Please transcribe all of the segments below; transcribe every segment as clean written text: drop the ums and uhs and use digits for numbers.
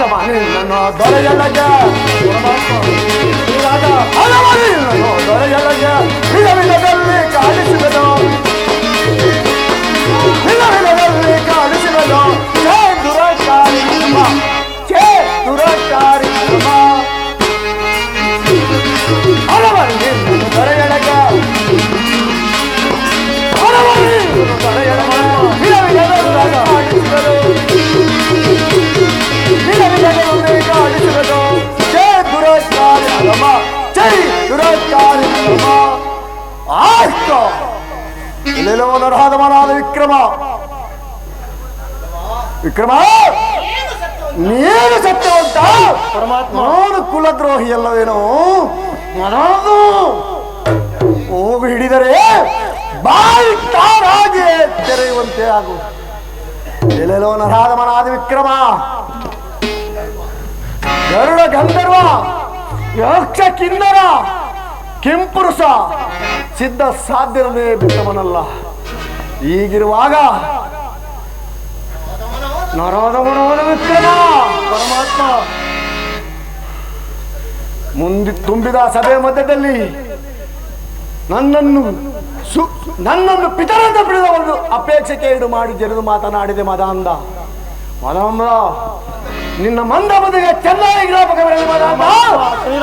ನಿನ್ನನ್ನು ದೊರೆಯಲಗೆ ನಿನ್ನನ್ನು ದೊರೆಯಲಗೆ ವಿಧವಿಧದಲ್ಲಿ ಕಾಣಿಸುವುದು ವಿಧವಿಧದಲ್ಲಿ ಕಾಣಿಸುವುದು ಛೇ ದುರಕಾರಿ ಧರ್ಮ ಛೇ ದುರಕಾರಿ ಧರ್ಮ ಹಲವರು ನಿನ್ನನ್ನು ದೊರೆಯಲಗೆ ನರಹದಮನಾದ ವಿಕ್ರಮ ವಿಕ್ರಮ ನೀನು ಸತ್ಯವಂತ ಪರಮಾತ್ಮ ನಾನು ಕುಲದ್ರೋಹಿ ಅಲ್ಲವೇನೋ ಹೋಗು ಹಿಡಿದರೆ ಬಾಯಿ ತಾರಾಗಿ ತೆರೆಯುವಂತೆ ಆಗು ಎಲ್ಲೆಲ್ಲೋ ನರಹದಮನಾದ ವಿಕ್ರಮ ಗರುಡ ಗಂಧರ್ವ ಯಕ್ಷ ಕಿನ್ನರ ಕಿಂಪುರುಷ ಸಿದ್ಧ ಸಾಧ್ಯನೇ ಬಿಟ್ಟವನಲ್ಲ. ಹೀಗಿರುವಾಗ ನರಹದಮನಾದ ವಿಕ್ರಮ ಪರಮಾತ್ಮ ಮುಂದೆ ತುಂಬಿದ ಸಭೆ ಮಧ್ಯದಲ್ಲಿ ನನ್ನನ್ನು ಪಿತರಂತ ಬಿಡಿದ ಒಂದು ಅಪೇಕ್ಷೆಗೆ ಈಡು ಮಾಡಿ ಜರಿದು ಮಾತನಾಡಿದೆ ಮದಾಂಧ. ನಿನ್ನ ಮಂದ ಬದಿಗೆ ಚೆನ್ನಾಗಿ ಜ್ಞಾಪಕವಿರಲಿ ಮದಾಂಧ,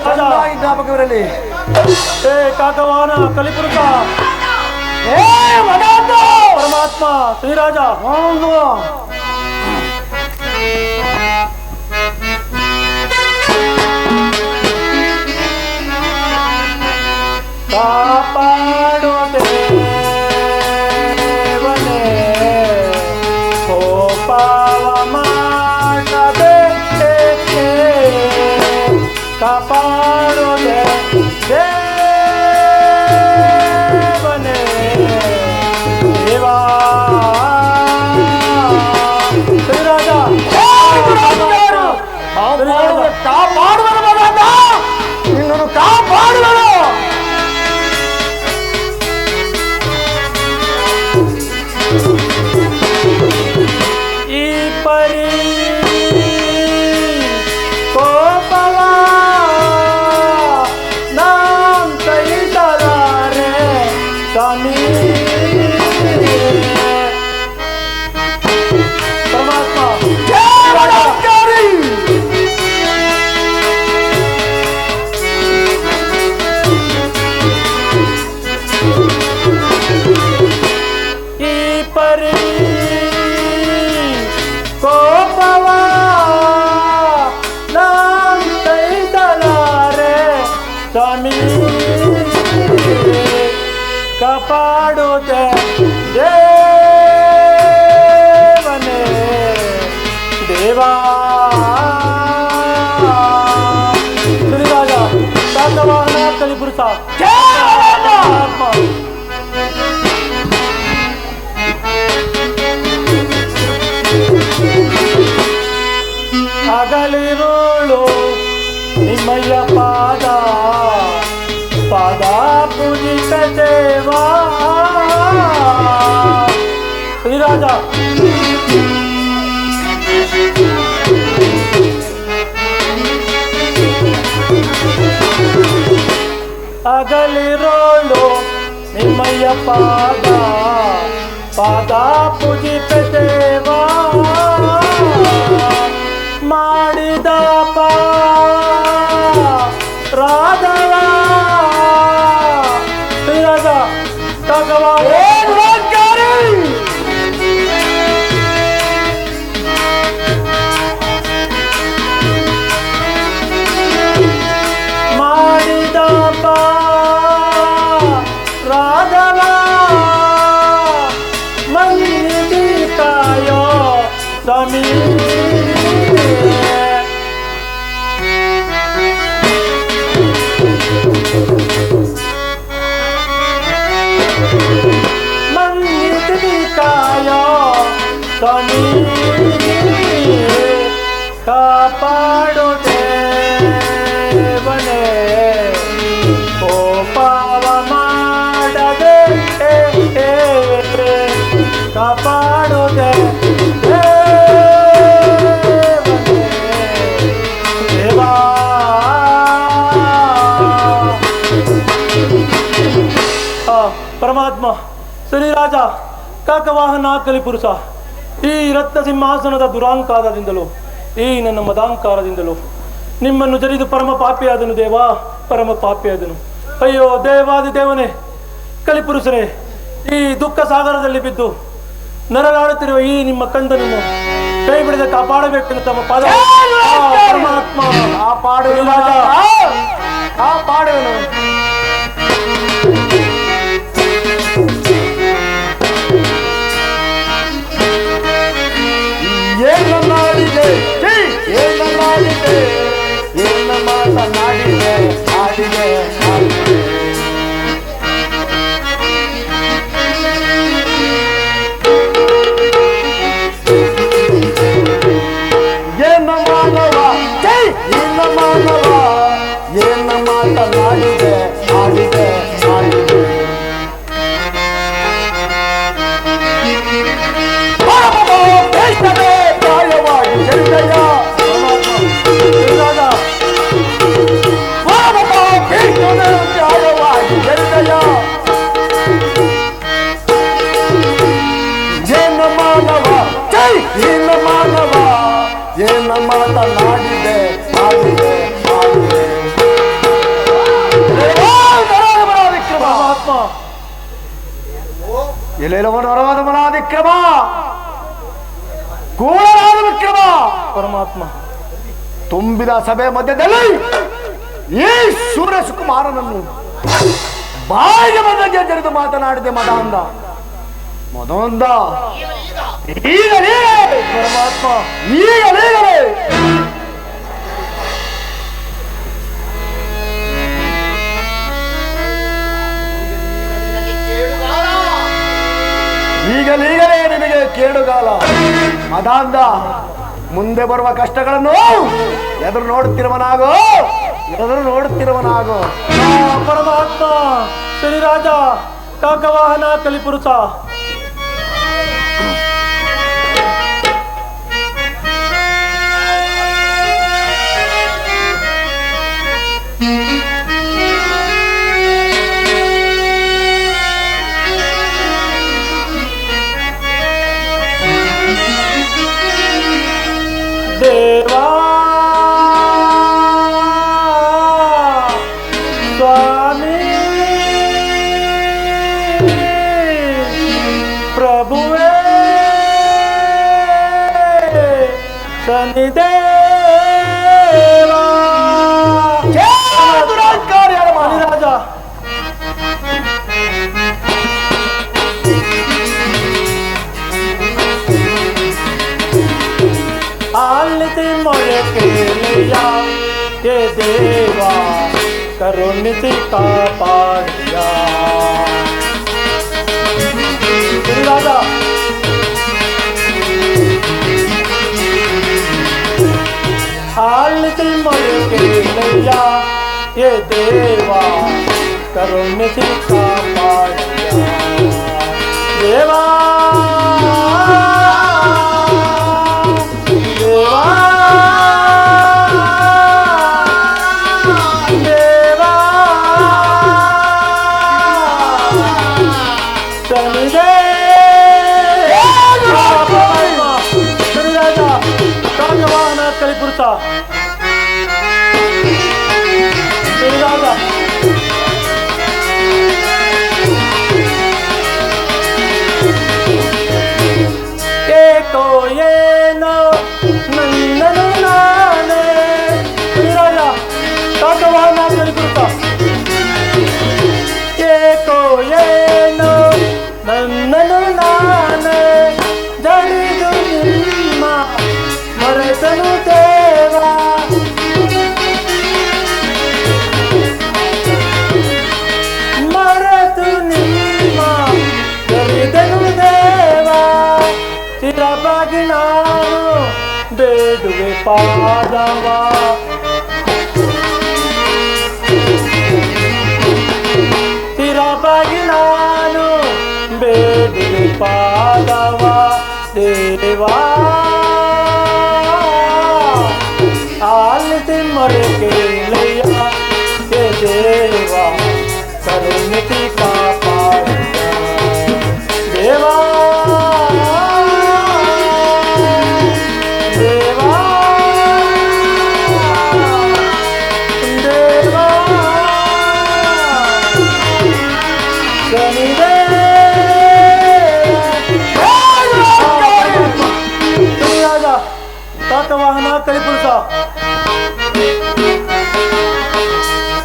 ಚೆನ್ನಾಗಿ ಜ್ಞಾಪಕವಿರಲಿ. ಕಾಕವಾನ ಕಲಿಪುರುಷ ಮದಾಂಧ ಪರಮಾತ್ಮ ಶ್ರೀರಾಜ ಕಾಪಾಡು ದೇವನೇ ಕೋಪವ ಮಾಡದೆ ಕಾಪಾಡು ದೇವನೇ ದೇವಾ ಶ್ರೀರಾಜ ಕಾಪಾಡುವನು ಮದಾಂಧ, ನಿನ್ನನ್ನು ಕಾಪಾಡುವನು. ಈ ಪರಿ ಕೋಪವ ನಾಂ ಸಹಿಸಲಾರೆ ಸ್ವಾಮಿ ಪರಮಾತ್ಮ ಈ ಪರಿ ಕೋಪವ ನಾಂ ಸಹಿಸಲಾರೆ ಸ್ವಾಮಿ ಕಾಪಾಡುತ್ತೆ ದೇವನೇ ದೇವಾ ಶ್ರೀರಾಜ ಕಾಕವಾಹನ ಕಲಿಪುರುಷ ಹಗಲಿರುಳು ನಿಮ್ಮಯ್ಯ ಪಾದ ಪಾದ ಪೂಜಿತ ದೇವಾ ಶ್ರೀರಾಜ ಹಗಲಿರುಳು ನಿಮ್ಮಯ್ಯ ಪಾದ ಪಾದ ಪೂಜಿತ ದೇವಾ ಮಾಡಿದ ರಾಧವ ಶ್ರೀರಾಜ ಭಗವಾನ್ ಮಾಡಿದ ರಾಧವ ಮನ್ನಿದಿ ಕಾಯೋ ಸ್ವಾಮಿ ಮನ್ನಿದಿ ಕಾಯೋ ಸ್ವಾಮಿ ಕಾಪಾಡು ದೇವನೇ ಕೋಪವ ಮಾಡದೆ ಕಾಪಾಡು ದೇವನೇ ಪರಮಾತ್ಮ ಶ್ರೀರಾಜ ಕಾಕವಾಹನ ಕಲಿಪುರುಷ, ಈ ರತ್ನ ಸಿಂಹಾಸನದ ದುರಾಂಕಾರದಿಂದಲೂ ಈ ನನ್ನ ಮದಾಂಕಾರದಿಂದಲೂ ನಿಮ್ಮನ್ನು ಜರಿದು ಪರಮ ಪಾಪಿಯಾದನು ದೇವ, ಪರಮ ಪಾಪಿಯಾದನು. ಅಯ್ಯೋ ದೇವಾದಿ ದೇವನೇ, ಕಲಿಪುರುಷನೇ, ಈ ದುಃಖ ಸಾಗರದಲ್ಲಿ ಬಿದ್ದು ನರಳಾಡುತ್ತಿರುವ ಈ ನಿಮ್ಮ ಕಂದನನ್ನು ಕೈ ಬಿಡದೆ ಕಾಪಾಡಬೇಕೆಂದು ತಮ್ಮ ಪಾದ ಪರಮಾತ್ಮ ಕಾಪಾಡುವನು. ಏನನ್ನಾಡಿದೆ ಏನನ್ನಾಡಿದೆ ಏನ ಮಾತನಾಡಿದೆ ಆಡಿದೆ ಆಡಿದೆ. ಏನ ಮಾನವ ಏನ ಮಾನವ ಏನ ಮಾತನಾಡಿದೆ ಆಡಿದೆ ಆಡಿದೆ. ಪ್ರಾಯವಾಗಿ ಜರಿದಯ ಪ್ರಾಯವಾಗಿ ಜರಿದಯ. ಏನ ಮಾನವ ಏನ ಮಾನವ ಏನ ಮಾತನಾಡಿದೆ ಆಡಿದೆ ಆಡಿದೆ. ಪರಮಾತ್ಮ ಎಲ್ಲೆಲ್ಲವನು ಹೊರವಾದ ಮನಾದಿಕ್ರಮ ಕೂಡಲಾದ ವಿಕ್ರಮ. ಪರಮಾತ್ಮ ತುಂಬಿದ ಸಭೆ ಮಧ್ಯದಲ್ಲಿ ಈ ಸೂರ್ಯ ಸುಕುಮಾರನನ್ನು ಬಾಯಿಗೆ ಬಂದಂಗೆ ಜರಿದು ಮಾತನಾಡಿದೆ ಮದಾಂಧ ಮದೊಂದ. ಈಗಲೇ ಪರಮಾತ್ಮ ಈಗಲೇ ಈಗಲೀಗಲೇ ನಿನಗೆ ಕೇಡುಗಾಲ ಮದಾಂಧ. ಮುಂದೆ ಬರುವ ಕಷ್ಟಗಳನ್ನು ಎದುರು ನೋಡುತ್ತಿರುವನಾಗೋ ಎದುರು ನೋಡುತ್ತಿರುವನಾಗೋ. ಪರಮಾತ್ಮ ಶ್ರೀರಾಜ ಕಾಕವಾಹನ ಕಲಿಪುರುಷ, ದೇವಾ ಸ್ವಾಮಿ ಪ್ರಭುವೇ ಶನಿದೇವ ರಾಜ ಆಲಿತಿ ಮೊಳೆ ಕೇಳಿಯ ಹೇ ದೇವ ಕರುಣಿಸಿ ಕಾಪಾಡಿಯ. ರಾಜ ಆಲಿತಿ ಮೊಳೆ ಕೇಳಿಯ ಹೇ ದೇವ ಕರುಣಿಸಿ ಕಾಪಾಡಿಯ. ದೇವಾ ಕಲಿಪುರುಷ ಶ್ರೀರಾಜ ಏಕೋ ಏನೋ ನನ್ನನು ನಾನೇ. ಶ್ರೀರಾಜ ಕಾಕವಾಹನ ಕಲಿಪುರುಷ ಏಕೋ ಏನೋ ನನ್ನನು ನಾನೇ ಜಡಿದು ನಿಮ್ಮ ಮರೆತನು ದೇವ. ಮರೆತು ನಿಮ್ಮ ಜರಿದನು ದೇವ. ಚಿರಬಾಗಿ ನಾನು ಬೇಡುವೆ ಪಾದವ. ಚಿರಬಾಗಿ ನಾನು ಬೇಡುವೆ ಪಾದವ ದೇವಾ. ಆಲಿಸಿ ಮೊರೆ ಕೇಳಿಯ ಹೇ ದೇವ ಕರುಣಿಸಿ ಕಾಪಾಡಿಯ.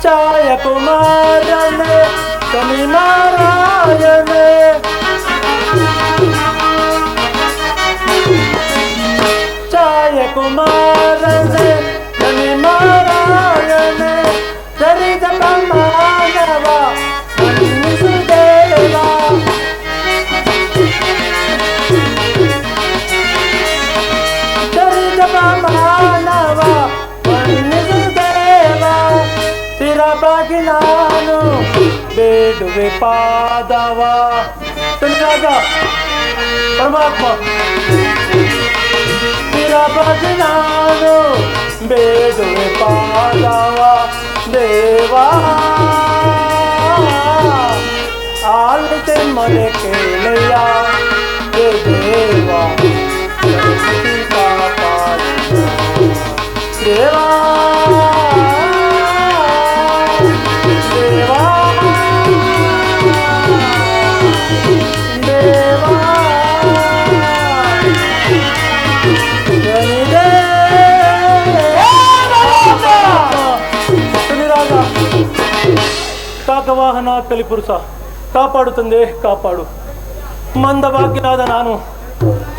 ಛಾಯ ಕುಮಾರನೇ ಶನಿ ನಾರಾಯಣೇ ಛಾಯ ಕುಮಾರನೇ ಶನಿ ನಾರಾಯಣೇ ಚರಿತ ಮಾನವ ದೇವ ಚರಿತ ಮಾನವ ದೇವ ಸ್ಥಿರವಾಗಿ ನಾನು ಬೇಡುವೆ ಪಾದವ ರಾಜ ಪರಮಾತ್ಮ ಸ್ಥಿರವಾಗಿ ನಾನು ಬೇಡುವೆ ಪಾದವ ದೇವಾ ಆಲಿತೆ ಮನೆ ಕೇಳೆಯ ದೇವಾ ದೇವಾ ದೇವಾ ದೇವಾ ಕಾಕವಾಹನ ಕಲಿಪುರುಷ ಕಾಪಾಡು ತಂದೆ ಕಾಪಾಡು. ಮಂದಭಾಗ್ಯನಾದ ನಾನು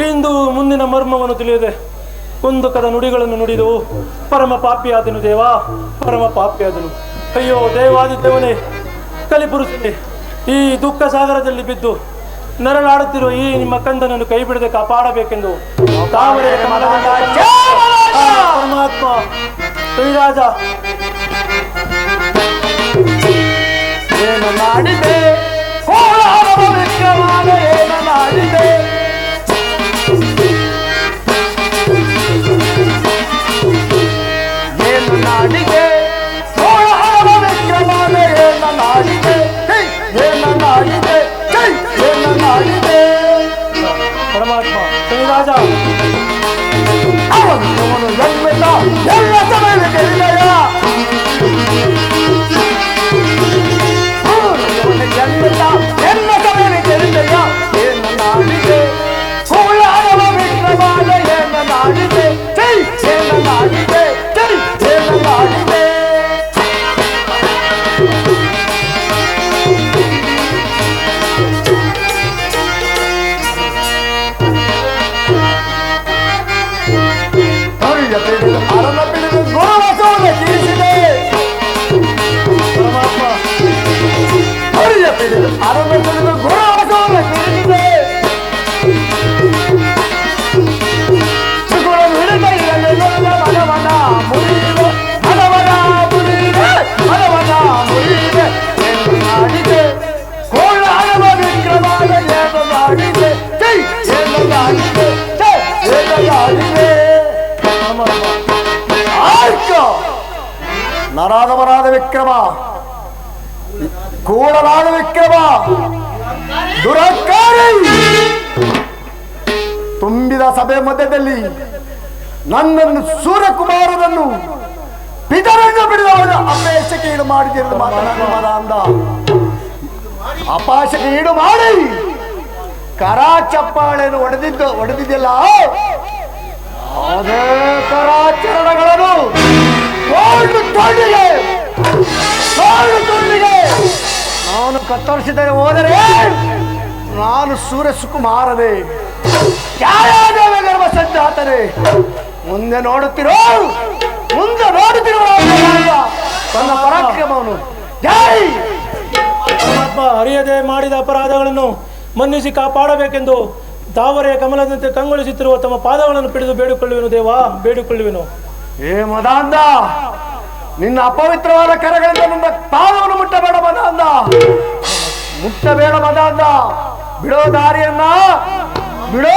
ಇಂದು ಮುಂದಿನ ಮರ್ಮವನ್ನು ತಿಳಿಯದೆ ಕುಂದುಕದ ನುಡಿಗಳನ್ನು ನುಡಿದು ಪರಮ ಪಾಪಿಯಾದನು ದೇವಾ, ಪರಮ ಪಾಪಿಯಾದನು. ಅಯ್ಯೋ ದೇವಾದಿದೇವನೇ, ಕಲಿಪುರುಷನೇ, ಈ ದುಃಖ ಸಾಗರದಲ್ಲಿ ಬಿದ್ದು ನರಳಾಡುತ್ತಿರುವ ಈ ನಿಮ್ಮ ಕಂದನನ್ನು ಕೈ ಬಿಡದೆ ಕಾಪಾಡಬೇಕೆಂದು ತಾವರೆ ಪರಮಾತ್ಮ ಶ್ರೀರಾಜ ಏನು ಮಾಡಿದೆ ಕೋಲಾರದ ವಿಕ್ರಮಾನ ಏನು ಮಾಡಿದೆ ಏನು ನಾಡಿದೆ ಕೋಲಾರದ ವಿಕ್ರಮಾನ ಏನು ನಾಡಿದೆ ಏನು ನಾಡಿದೆ ಏನು ನಾಡಿದೆ ಪರಮಾತ್ಮ ಶ್ರೀರಾಜ ಅವನು ಜನ್ಮಿತ ಎಲ್ಲ ಸಮಯಕ್ಕೆ ಜನ್ಮಿತ ಎಲ್ಲ ಸಮಯಕ್ಕೆ ಏನು ನಾಡಿದೆ ಕೋಲಾರದ ವಿಕ್ರಮಾನ ಏನು ನಾಡಿದೆ ಏನು ನಾಡಿದೆ ಏನು ನಾಡಿದೆ ಅರನ ಬಿಡಿದು ಗುರುವಸವನ್ನು ತೀರಿಸಿದೆ ಪರಮಾತ್ಮ ಹರಿಯ ಬಿಡಿದು ಅರನ ಬಿಡಿದು ಗುರುವಸವನ್ನು ತೀರಿಸಿದೆ ಸುಗುಣನು ಹಿಡಿದ ಇರಲಿಲ್ಲ ಮನವನ ಮುರಿದೆ ಹಣವನ ಮುರಿದೆ ಹಣವನ ಮುರಿದೆ ಎಂದು ಮಾಡಿದೆ ಕೋಲಾರದ ವಿಕ್ರಮಾನ ಏನು ಮಾಡಿದೆ ಏನು ಮಾಡಿದೆ ಏನು ಮಾಡಿದೆ ನರಾದವರಾದ ವಿಕ್ರಮ, ಕೂಡಲಾದ ವಿಕ್ರಮ, ದುರಹಂಕಾರಿ, ತುಂಬಿದ ಸಭೆ ಮಧ್ಯದಲ್ಲಿ ನನ್ನನ್ನು ಸೂರ್ಯಕುಮಾರನನ್ನು ಪಿತರನ್ನು ಬಿಡಿದವನು ಅಪೇಕ್ಷೆಗೆ ಈಡು ಮಾಡಿದಿರಲು ಮಾತನಾಡುವ ಅಂದ. ಅಪಾಶಕ್ಕೆ ಈಡು ಮಾಡಿ ಕರ ಚಪ್ಪಾಳೆಯನ್ನು ಹೊಡೆದಿದ್ದಿಲ್ಲ ಅದೇ ಕರಾಚರಣೆಗಳನ್ನು ನಾನು ಕತ್ತರಿಸಿದರೆ ಹೋದರೆ ನಾನು ಸೂರ್ಯ ಸುಕುಮಾರನೇ, ಛಾಯಾದೇವ ಗರ್ಭ ಸಂಜಾತನೆ. ಮುಂದೆ ನೋಡುತ್ತಿರೋ ತನ್ನ ಪರಾಕ್ರಮವನ್ನು ಜೈ ಪರಮಾತ್ಮ ಅರಿಯದೆ ಮಾಡಿದ ಅಪರಾಧಗಳನ್ನು ಮನ್ನಿಸಿ ಕಾಪಾಡಬೇಕೆಂದು ತಾವರೆಯ ಕಮಲದಂತೆ ಕಂಗೊಳಿಸುತ್ತಿರುವ ತಮ್ಮ ಪಾದಗಳನ್ನು ಪಿಡಿದು ಬೇಡಿಕೊಳ್ಳುವೆನು ದೇವಾ, ಬೇಡಿಕೊಳ್ಳುವೆನು. ಏ ಮದಾಂಧ, ನಿನ್ನ ಅಪವಿತ್ರವಾದ ಕರಗಳಿಂದ ನನ್ನ ಪಾದವನ್ನು ಮುಟ್ಟಬೇಡ ಮದಾಂಧ, ಮುಟ್ಟಬೇಡ ಮದಾಂಧ. ಬಿಡೋ ದಾರಿಯನ್ನ ಬಿಡೋ.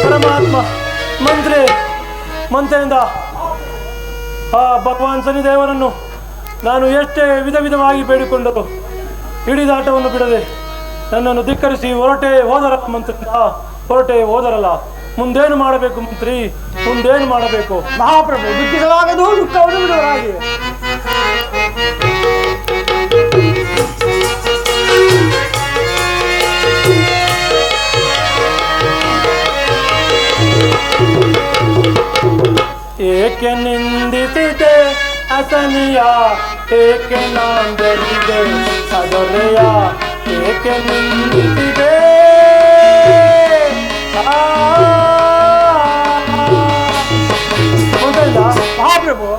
ಪರಮಾತ್ಮ ಮಂತ್ರಿಯಿಂದ ಆ ಭಗವಾನ್ ಶನಿದೇವರನ್ನು ನಾನು ಎಷ್ಟೇ ವಿಧ ವಿಧವಾಗಿ ಬೇಡಿಕೊಂಡರು ಹಿಡಿದಾಟವನ್ನು ಬಿಡದೆ ನನ್ನನ್ನು ಧಿಕ್ಕರಿಸಿ ಹೊರಟೇ ಹೋದರಲ್ಲ ಮಂತ್ರಿಯಿಂದ, ಹೊರಟೇ ಹೋದರಲ್ಲ. ಮುಂದೇನು ಮಾಡಬೇಕು ಮಂತ್ರಿ, ಮುಂದೇನು ಮಾಡಬೇಕು? ಮಹಾಪ್ರಭು, ದುಃಖಿಸಲಾಗದು, ದುಃಖವನ್ನು ಬಿಡುವರಾಗಿ. ಅಸನಿಯ ಏಕೆ ನಾಂದರಿದೆ ಅದರೆಯ ಏಕೆ ನಿಂತಿದೆ ಹೌದಲ್ಲ ಮಹಾಪ್ರಭು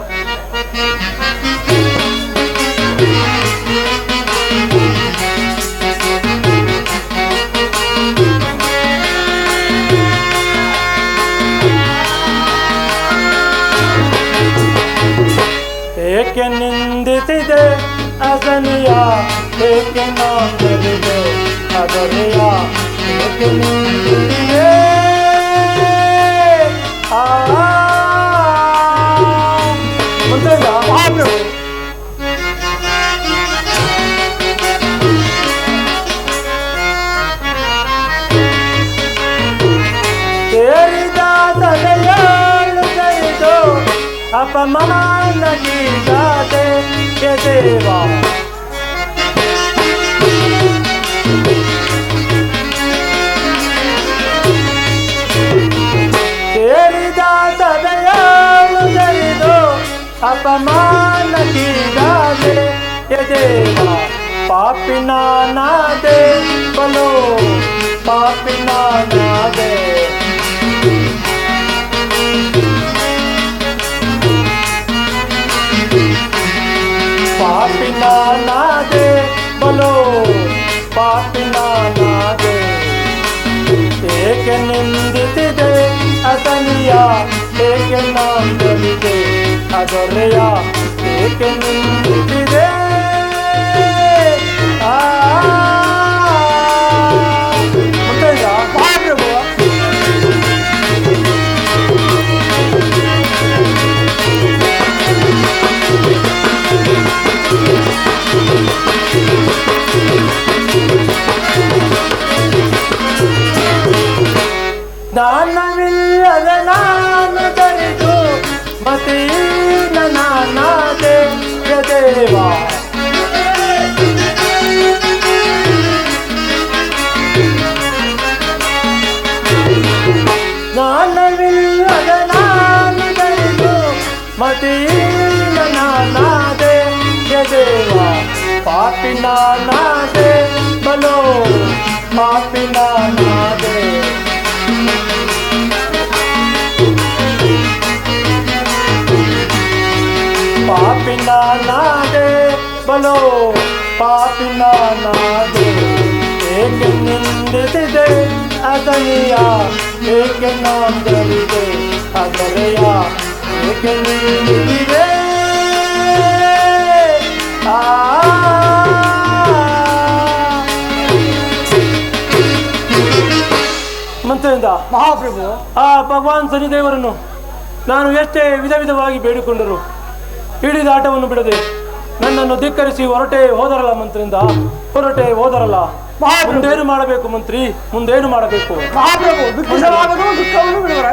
ಏಕೆ ನಿಂದಿಸಿದೆ ಅಸನಿಯ ಏಕೆ ನಾಂದರಿದೆ ಅದರೆಯ ಏಕೆ ನಿಂದಿಸಿದೆ ಮುಂದೆಲ್ಲ ಮಹಾಪ್ರಭು ಸೇರಿದ ತಲೆಯಾಳು ಸರಿದು ಅಪಮಾನಗೀಗಾದೆ ದೇವ ಸೇರಿದ ತಲೆಯಾಳು ಸರಿದು ಅಪಮಾನಗೀಗಾದೆ ದೇವ ಪಾಪಿನ ನಾದೆ ಬಲು ಪಾಪಿನ ನಾದೆ ಪಾಪಿನ ನಾದೆ ಬಲೋ ಪಾಪಿನ ನಾದೆ ಏಕೆ ನಿಂದಿಸಿದೆ ಅಸನಿಯ ಏಕೆ ನಾಂದಲಿದೆ ಅದರೆಯ ಏಕೆ ನಿಂದಿಸಿದೆ ಮುಂದೆಲ್ಲ ಮಹಾಪ್ರಭು ಜ್ಞಾನವಿಲ್ಲದ ನಾನು ತರಿದು ಮತೀನ ನಾನಾದೆ ದೇವ ಜ್ಞಾನವಿಲ್ಲದ ನಾನು ತರಿದು ಮತೀನ ನಾನಾದೆ ದೇವ ಪಾಪಿನ ನಾದೆ ಬಲೋ ಪಾಪಿನ ನಾದೆ ಪಾಪಿನ ನಾದೆ ಬಲೋ ಪಾಪಿನ ನಾದೆ ಏಕೆ ನಿಂದಿಸಿದೆ ಅದನಿಯ ಏಕೆ ನಾಂದರಿದೆ ಅದರೆಯ ಏಕೆ ನಿಂದಿಸಿದೆ ಮಂತ್ರಿಯಿಂದ ಮಹಾಪ್ರಭು ಆ ಭಗವಾನ್ ಶನಿದೇವರನ್ನು ನಾನು ಎಷ್ಟೇ ವಿಧ ವಿಧವಾಗಿ ಬೇಡಿಕೊಂಡರು ಹಿಡಿದ ಆಟವನ್ನು ಬಿಡದೆ ನನ್ನನ್ನು ಧಿಕ್ಕರಿಸಿ ಹೊರಟೆ ಹೋದರಲ್ಲ ಮಂತ್ರಿಯಿಂದ ಹೊರಟೆ ಹೋದರಲ್ಲ ಮುಂದೇನು ಮಾಡಬೇಕು ಮಂತ್ರಿ ಮುಂದೇನು ಮಾಡಬೇಕು ಮಹಾಪ್ರಭು ದುಃಖಿಸಲಾಗದು ದುಃಖವನ್ನು ಬಿಡುವರ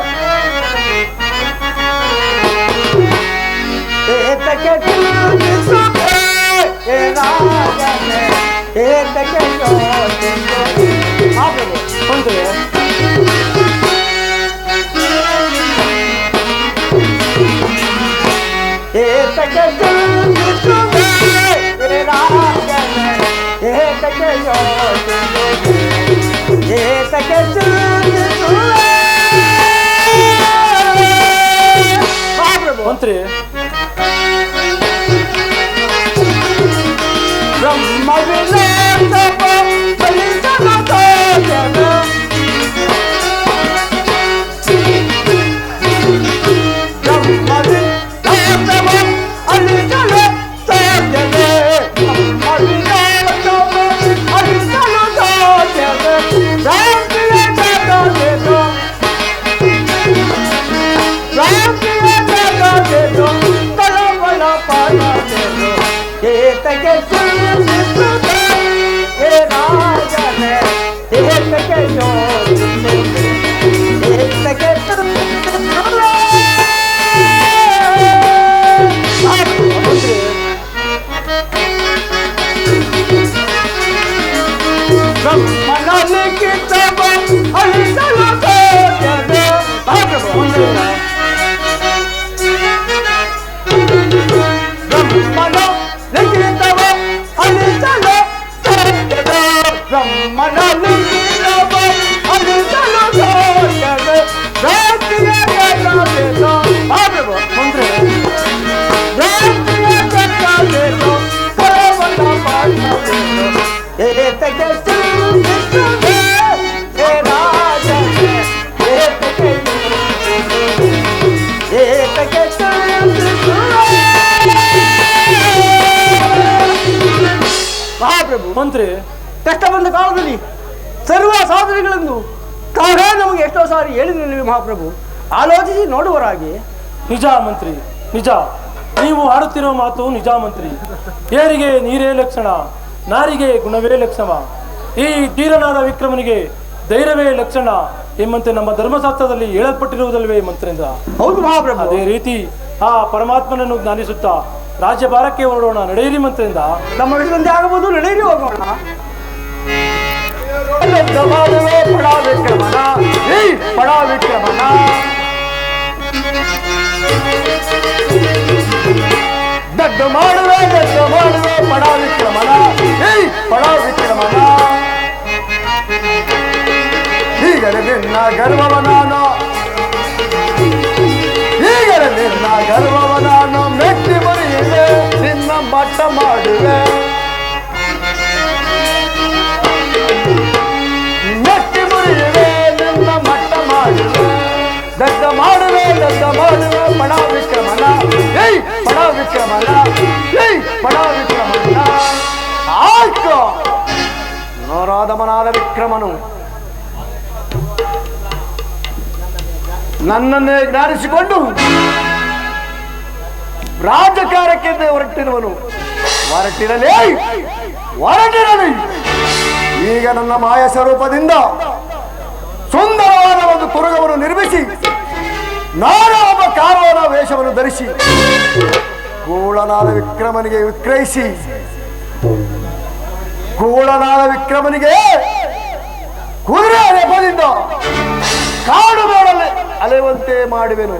ಮಹಾಪ್ರಭು ಮಂತ್ರಿ ಮಂತ್ರಿ ಮಹಾಪ್ರಭು. ಮಂತ್ರಿ, ಕಷ್ಟ ಬಂದ ಕಾಲದಲ್ಲಿ ಸರ್ವ ಸಾಧನೆಗಳನ್ನು ತಾವೇ ನಮಗೆ ಎಷ್ಟೋ ಸಾರಿ ಹೇಳಿದ್ರಿ ಮಹಾಪ್ರಭು. ಆಲೋಚಿಸಿ ನೋಡುವರಾಗಿ. ನಿಜ ಮಂತ್ರಿ, ನಿಜ. ನೀವು ಆಡುತ್ತಿರುವ ಮಾತು ನಿಜ ಮಂತ್ರಿ. ಏರಿಗೆ ನೀರೇ ಲಕ್ಷಣ, ನಾರಿಗೆ ಗುಣವೇ ಲಕ್ಷಣ. ಈ ಧೀರನಾದ ವಿಕ್ರಮನಿಗೆ ಧೈರ್ಯವೇ ಲಕ್ಷಣ ಎಂಬಂತೆ ನಮ್ಮ ಧರ್ಮಶಾಸ್ತ್ರದಲ್ಲಿ ಹೇಳಲ್ಪಟ್ಟಿರುವುದಲ್ವೇ ಮಂತ್ರೇಂದ್ರ? ಹೌದು ಮಹಾಪ್ರಭು. ಅದೇ ರೀತಿ ಆ ಪರಮಾತ್ಮನನ್ನು ಜ್ಞಾನಿಸುತ್ತಾ ರಾಜ್ಯಭಾರಕ್ಕೆ ಹೊರಡೋಣ. ನಡೆಯಿರಿ ಮಂತ್ರೇಂದ್ರ. ನಮ್ಮ ವಿಷಯದಂತೆ ಆಗಬಹುದು. ನಡೆಯಿರಿ, ಹೋಗೋಣ. ಪಡ ವಿಕ್ರಮನ, ಪಡ ವಿಕ್ರಮನ. ದಡ್ಡ ಮಾಡುವೆ ಪಡ ವಿಕ್ರಮನ, ಪಡ ವಿಕ್ರಮನ. ಈಗಲೇ ನಿನ್ನ ಗರ್ವವ ನಾನು, ಈಗಲೇ ನಿನ್ನ ಗರ್ವವ ನಾನು ಮೆಟ್ಟಿ ಮರೆಯುವೆ, ನಿನ್ನ ಮಟ್ಟ ಮಾಡುವೆ. ಮೆಟ್ಟಿ ಮುರಿಯುವೆ, ನಿನ್ನ ಮಟ್ಟ ಮಾಡುವೆ. ದಡ್ಡ ಮಾಡುವೆ ಪಡ ವಿಕ್ರಮನ, ಪಡ ವಿಕ್ರಮನ, ಪಡ ವಿಕ್ರಮನ. ಆಯ್ತು, ನರಾಧಮನಾದ ವಿಕ್ರಮನು ನನ್ನನ್ನೇ ಜ್ಞಾನಿಸಿಕೊಂಡು ರಾಜಕಾರಕ್ಕೆ ಹೊರಟಿರುವನು. ಹೊರಟಿರಲಿ. ಈಗ ನನ್ನ ಮಾಯ ಸ್ವರೂಪದಿಂದ ಸುಂದರವಾದ ಒಂದು ತುರುಗವನ್ನು ನಿರ್ಮಿಸಿ ನಾನು ಒಬ್ಬ ಕಾರವನ ವೇಷವನ್ನು ಧರಿಸಿ ಗೂಢನಾದ ವಿಕ್ರಮನಿಗೆ ವಿಕ್ರಯಿಸಿ ಗೂಢನಾದ ವಿಕ್ರಮನಿಗೆ ಕುದುರೆ ನೆಪದಿಂದ ಕಾಡು ಮಾಡಲು ಅಲೆಯುವಂತೆ ಮಾಡುವೆನು.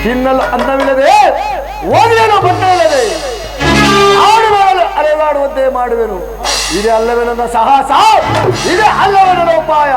ತಿನ್ನಲು ಅನ್ನವಿಲ್ಲದೆ, ಓದಿಯಲು ಬಟ್ಟೆ ಇಲ್ಲದೆ ಕಾಡು ಮಾಡಲು ಅಲೆದಾಡುವಂತೆ ಮಾಡುವೆನು. ಇದೇ ಅಲ್ಲವೇ ನನ್ನ ಸಾಹಸ, ಇದೇ ಅಲ್ಲವೇ ನನ್ನ ಉಪಾಯ.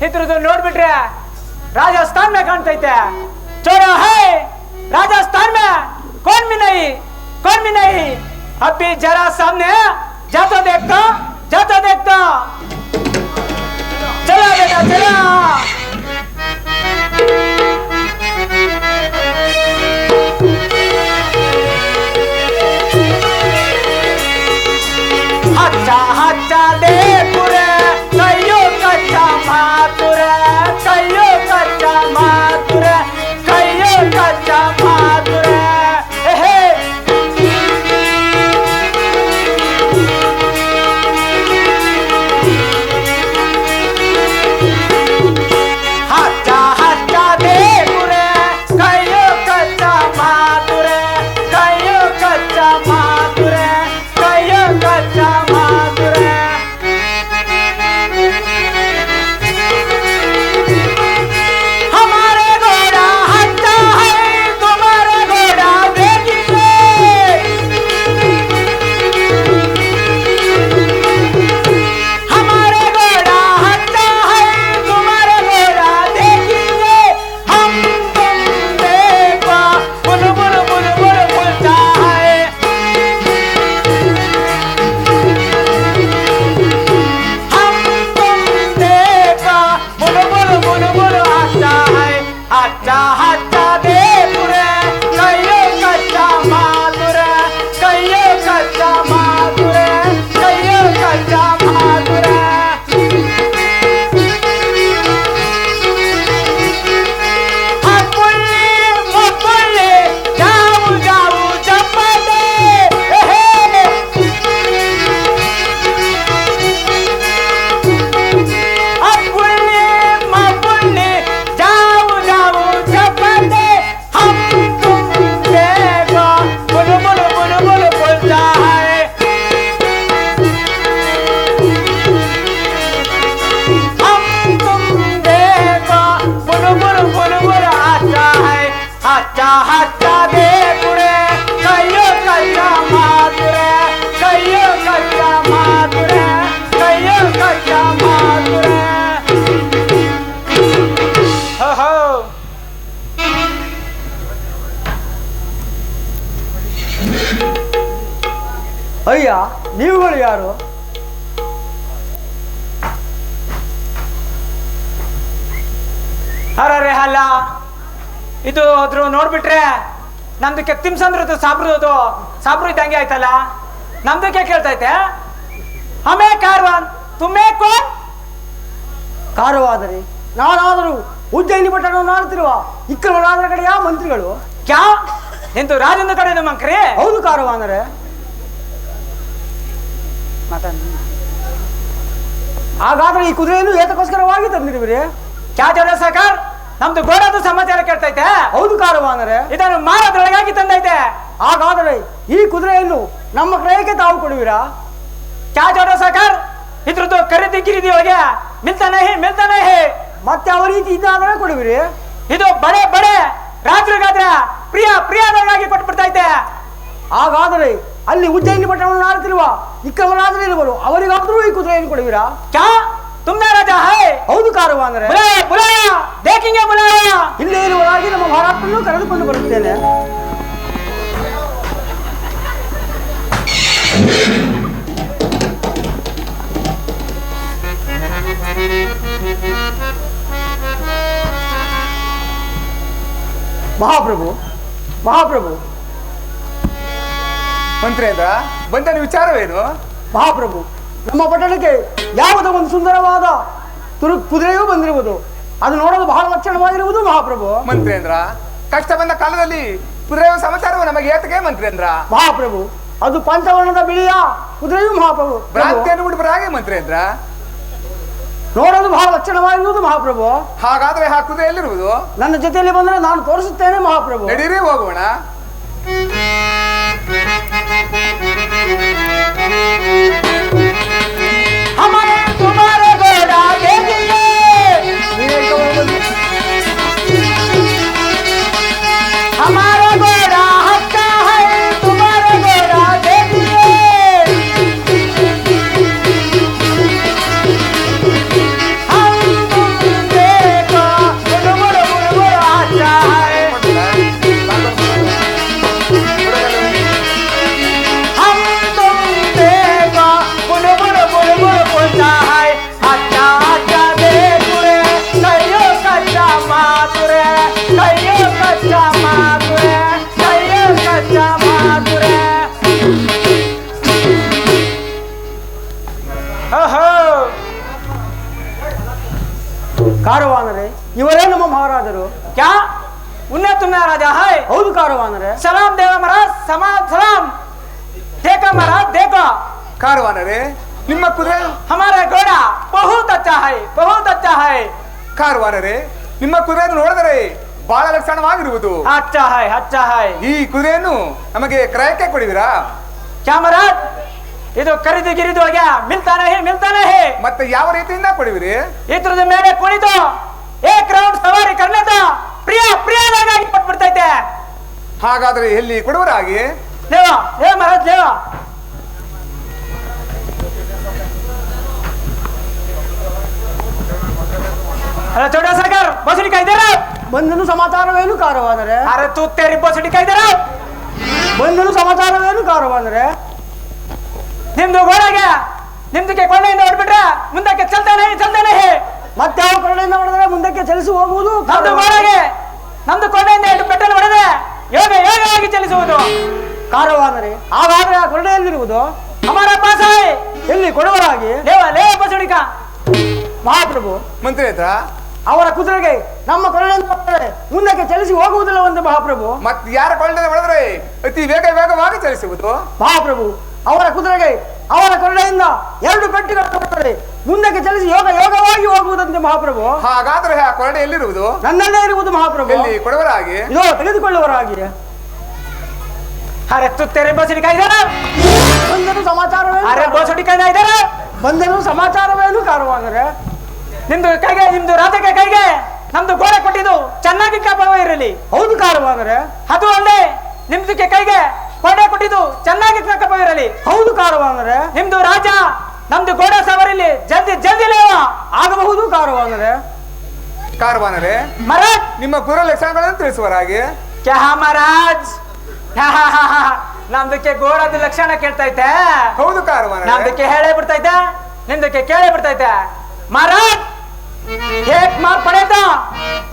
ಇದ್ರದ್ದು ನೋಡ್ಬಿಟ್ರೆ राजस्थान में ಕಾಣ್ತೈತೆ. चोरा है राजस्थान में, कौन भी नहीं. अभी जरा सामने जाता देखता. चला बेटा चला. अच्छा दे पूरे कयो कच्चा मातुरे, कयो कच्चा मातुरे, कयो कच्चा मातुरे. ಅಯ್ಯ, ನೀವುಗಳು ಯಾರು? ಅರೆ ಅಲ್ಲ, ಇದು ಅದ್ರ ನೋಡ್ಬಿಟ್ರೆ ನಮ್ದಕ್ಕೆ ತಿಮ್ಸಂದ್ರದ್ದು ಸಾಬ್ರು ಇದ್ದಂಗೆ ಆಯ್ತಲ್ಲ. ನಮ್ದಕ್ಕೆ ಕೇಳ್ತೈತೆ ಹಮೇ ಕಾರ್ವಾನ್ ತುಮೇ ಕೋನ್? ಕಾರವಾದರೆ ನಾನಾದರೂ ಉಜ್ಜಯಿನಿ ಪಟ್ಟಣವನ್ನು ಆಳ್ತಿರುವ ಇಕ್ರಮರಾಜರ ಕಡೆಯ ಮಂತ್ರಿಗಳು. ಕ್ಯಾ ನಿಂತು ರಾಜನ ಕಡೆ ಮಂಕ್ರಿ? ಹೌದು ಕಾರವಾದರೆ. ಹಾಗಾದ್ರೆ ಈ ಕುದುರೆಯನ್ನು ಏತಕ್ಕೋಸ್ಕರವಾಗಿ ತಂದಿರುವಿರಿ? ಕ್ಯಾ ಚಂದ್ರಶೇಖರ್, ನಮ್ದು ಗೋಡದ ಸಮಾಚಾರ ಕೇಳ್ತೈತೆ? ಹೌದು ಕಾರವಾದರೆ. ಇದನ್ನು ಮಾರದೊಳಗಾಗಿ ತಂದೈತೆ. ಹಾಗಾದರೆ ಈ ಕುದುರೆಯನ್ನು ನಮ್ಮ ಕ್ರಯಕ್ಕೆ ತಾವು ಕೊಡುವಿರಾ? ಕ್ಯಾ ಚಂದ್ರಶೇಖರ್, ಇದ್ರದ್ದು ಖರೀದಿ ಒಳಗೆ ಮಿಲ್ತಾನೆ ಹೇ. ಮತ್ತೆ ಯಾವ ರೀತಿ ಇದ್ದಾದ್ರೆ ಕೊಡುವಿರಿ? ಇದು ಬಡೆ ರಾತ್ರಿಗಾದ್ರೆ ಪ್ರಿಯದೊಳಗಾಗಿ ಕೊಟ್ಬಿಡ್ತೈತೆ. ಹಾಗಾದರೆ ಅಲ್ಲಿ ಉಜ್ಜಯಿನಿ ಪಟ್ಟಣವನ್ನು ಆಳ್ತಿರುವ ಇಕ್ರಮರಾಜರಿರುವರು, ಅವರಿಗಾದ್ರೂ ಈ ಕುದುರೆಯನ್ನು ಕೊಡುವಿರಾ? ಕ್ಯಾ ತುಮ್ನೇ ರಾಜ ಹೈ? ಹೌದು ಕಾರವಾದರೆ. ಬುಲಾಯ ದೇಖಿಂಗೆ ಬುಲಾಯ. ಇಲ್ಲೇ ಇರುವರಾಗಿ ನಮ್ಮ ಮಹಾರಾಷ್ಟ್ರನ್ನು ಕರೆದುಕೊಂಡು ಬರುತ್ತೇನೆ. ಮಹಾಪ್ರಭು ಮಂತ್ರಿಯೇಂದ್ರ, ಬಂದ ವಿಚಾರವೇನು? ಮಹಾಪ್ರಭು, ನಮ್ಮ ಪಟ್ಟಣಕ್ಕೆ ಯಾವುದೋ ಒಂದು ಸುಂದರವಾದ ಕುದುರೆಯೂ ಬಂದಿರುವುದು. ಅದು ನೋಡಲು ಬಹಳ ಲಕ್ಷಣವಾಗಿರುವುದು ಮಹಾಪ್ರಭು. ಮಂತ್ರಿಯೇಂದ್ರ, ಕಷ್ಟ ಬಂದ ಕಾಲದಲ್ಲಿ ಕುದುರೆಯ ಸಮಾಚಾರವು ನಮಗೆ ಏತಕ್ಕೆ ಮಂತ್ರಿಯೇಂದ್ರ? ಮಹಾಪ್ರಭು, ಅದು ಪಂಚವರ್ಣದ ಬಿಳಿಯ ಕುದುರೆಯೂ ಮಹಾಪ್ರಭು. ಭ್ರಾಂತಿಯನ್ನು ಬಿಡುವ ಹಾಗೆ ಮಂತ್ರಿಯೇಂದ್ರ. ನೋಡಲು ಬಹಳ ಲಕ್ಷಣವಾಗಿರುವುದು ಮಹಾಪ್ರಭು. ಹಾಗಾದ್ರೆ ಆ ಕುದುರೆ ಎಲ್ಲಿರುವುದು? ನನ್ನ ಜೊತೆಯಲ್ಲಿ ಬಂದರೆ ನಾನು ತೋರಿಸುತ್ತೇನೆ ಮಹಾಪ್ರಭು. ನಡೀರಿ ಹೋಗೋಣ. हमारे तुम्हारे घोड़ा देखेंगे, हमारा घोड़ा हंसता है, तुम्हारा घोड़ा देखेंगे, हम देखो बुड़ आता है, हम तुम देखो बुड़ बोलता है, अच्छा देखुरे कहियो कच्चा मातुरे, कहियो कच्चा मातुरे, कहियो कच्चा मातुरे. ओहो, ಕಾರವಾನರೇ, ಇವರೇ ನಮ್ಮ ಮಹಾರಾಜರು. क्या उन्हें तुम्हें राजा है? ಹೌದು ಕಾರವಾನರೇ. सलाम देवा महाराज, सलाम. देखो महाराज, देखो ಕಾರವಾನರೇ, ನಿಮ್ಮ ಕುದುರೆ. हमारा घोड़ा बहुत अच्छा है. ಕಾರವಾನರೇ, ನಿಮ್ಮ ಕುದುರೆಯನ್ನು ನೋಡಿದರೆ ಬಹಳ ಲಕ್ಷಣವಾಗಿರುವುದು. अच्छा है. ಈ ಕುದುರೆಯನ್ನು ನಮಗೆ ಕ್ರಯಕ್ಕೆ ಕೊಡುವಿರಾ? क्या महाराज, ಇದು ಖರೀದಿ ಒಳಗೆ ಮಿಲ್ತಾನೆ ಹೇ. ಮತ್ತೆ ಯಾವ ರೀತಿಯಿಂದ ಕೊಡುವಿರಿ? ಇದ್ರದ ಮೇಲೆ ಕುಣಿದು ಏಕ್ ರೌಂಡ್ ಸವಾರಿ ಕರ್ನೆತ ಪ್ರಿಯವಾಗಿ ಕೊಟ್ಬಿಡ್ತೈತೆ. ಹಾಗಾದ್ರೆ ಎಲ್ಲಿ ಕೊಡುವರಾಗಿ? ದೇವ ಮಹಾರಾಜ್, ದೇವ. अरे छोटा सागर बसड़ी का इधर आओ. ಬಂದನು ಸಮಾಚಾರವೇನು ಕಾರವಾನರೇ? अरे तू तेरी बसड़ी का इधर आओ. ಬಂದನು ಸಮಾಚಾರವೇನು ಕಾರವಾನರೇ? ನಿಮ್ದು ಗೋಡೆಗೆ ನಿಮ್ದಕ್ಕೆ ಕೊಂಡೆಯಿಂದ ಹೊಡ್ಬಿಟ್ರೆ ಮುಂದಕ್ಕೆ ಚಲ್ತಾನೆ ಹೇ. ಮತ್ತೆ ಯಾವ ಕಡೆಯಿಂದ ಹೊಡೆದರೆ ಮುಂದಕ್ಕೆ ಚಲಿಸಿ ಹೋಗುವುದು. ನಮ್ದು ಗೋಡೆಗೆ ನಮ್ದು ಕೊಂಡೆಯಿಂದ ಇಟ್ಟು ಪೆಟ್ಟನ್ನು ಹೊಡೆದ್ರೆ ಯೋಗವಾಗಿ ಚಲಿಸುವುದು. ಕಾರವಾನರೇ, ಹಾಗಾದ್ರೆ ಆ ಕೊರಡೆಯಲ್ಲಿರುವುದು ಹಮಾರ ಪಾಸ ಹೈ. ಎಲ್ಲಿ ಕೊಡುವರಾಗಿ? ಲೇವ ಬಸಡಿ ಕಾ. ಮಹಾಪ್ರಭು, ಮಂತ್ರಿಯೇಂದ್ರ, ಅವರ ಕುದುರೆಗೆ ನಮ್ಮ ಕೊರಡೆಯಿಂದ ಹೊಡೆದರೆ ಮುಂದಕ್ಕೆ ಚಲಿಸಿ ಹೋಗುವುದಿಲ್ಲವಂತೆ ಮಹಾಪ್ರಭು. ಮತ್ತೆ ಯಾರ ಕೊಳ್ಳೆ ಹೊಡೆದ್ರೆ ಅತಿ ವೇಗವಾಗಿ ಚಲಿಸುವುದು? ಮಹಾಪ್ರಭು, ಅವರ ಕುದುರೆಗೆ ಅವರ ಕೊರಡೆಯಿಂದ 2 ಪೆಟ್ಟುಗಳು ಹೊಡೆದರೆ ಮುಂದಕ್ಕೆ ಚಲಿಸಿ ಯೋಗವಾಗಿ ಹೋಗುವುದಂತೆ ಮಹಾಪ್ರಭು. ಹಾಗಾದ್ರೆ ಆ ಕೊರಡೆ ಎಲ್ಲಿರುವುದು? ನನ್ನಲ್ಲೇ ಇರುವುದು ಮಹಾಪ್ರಭು. ಎಲ್ಲಿ ಕೊಡುವರಾಗಿ? ಇದೋ ತೆಗೆದುಕೊಳ್ಳುವರಾಗಿ. अरे तू तेरे बसड़ी का इधर आओ. ಬಂದನು ಸಮಾಚಾರವೇನು? अरे बसड़ी का इधर आओ. ಬಂದನು ಸಮಾಚಾರವೇನು ಕಾರವಾನರೇ? ನಿಮ್ದು ರಾಜಕ್ಕೆ ಕೈಗೆ ನಮ್ದು ಗೋಡೆ ಕೊಟ್ಟಿದ್ದು ಚೆನ್ನಾಗಿ ಕಾಪಾವ ಇರಲಿ. ಹೌದು ಕಾರವಾನರೇ. ಅದು ಅಲ್ಲದೆ ನಿಮ್ದಕ್ಕೆ ಕೈಗೆ ಗೋಡೆ ಕೊಟ್ಟಿದ್ದು ಚೆನ್ನಾಗಿ ಕಾಪಾವ ಇರಲಿ. ಹೌದು ಕಾರವಾನರೇ. ನಿಮ್ದು ರಾಜ ನಮ್ದು ಗೋಡೆ ಸವಾರಿಲಿ ಜಲ್ದಿ ಲೇವ ಆಗಬಹುದು ಕಾರವಾನರೇ. ಕಾರವಾನರೇ, ಮಹಾರಾಜ್, ನಿಮ್ಮ ಕುದುರೆ ಲಕ್ಷಣಗಳನ್ನು ತಿಳಿಸುವರಾಗಿ? क्या महाराज, ನಮ್ದಕ್ಕೆ ಗೋಳದ ಲಕ್ಷಣ ಕೇಳ್ತೈತೆ. ಹೌದು ಕಾರವಾನ. ನಮ್ದಕ್ಕೆ ಹೇಳೇ ಬಿಡ್ತೈತೆ, ನಿಮ್ದಕ್ಕೆ ಕೇಳೇ ಬಿಡ್ತೈತೆ. महाराज एक मार पड़े तो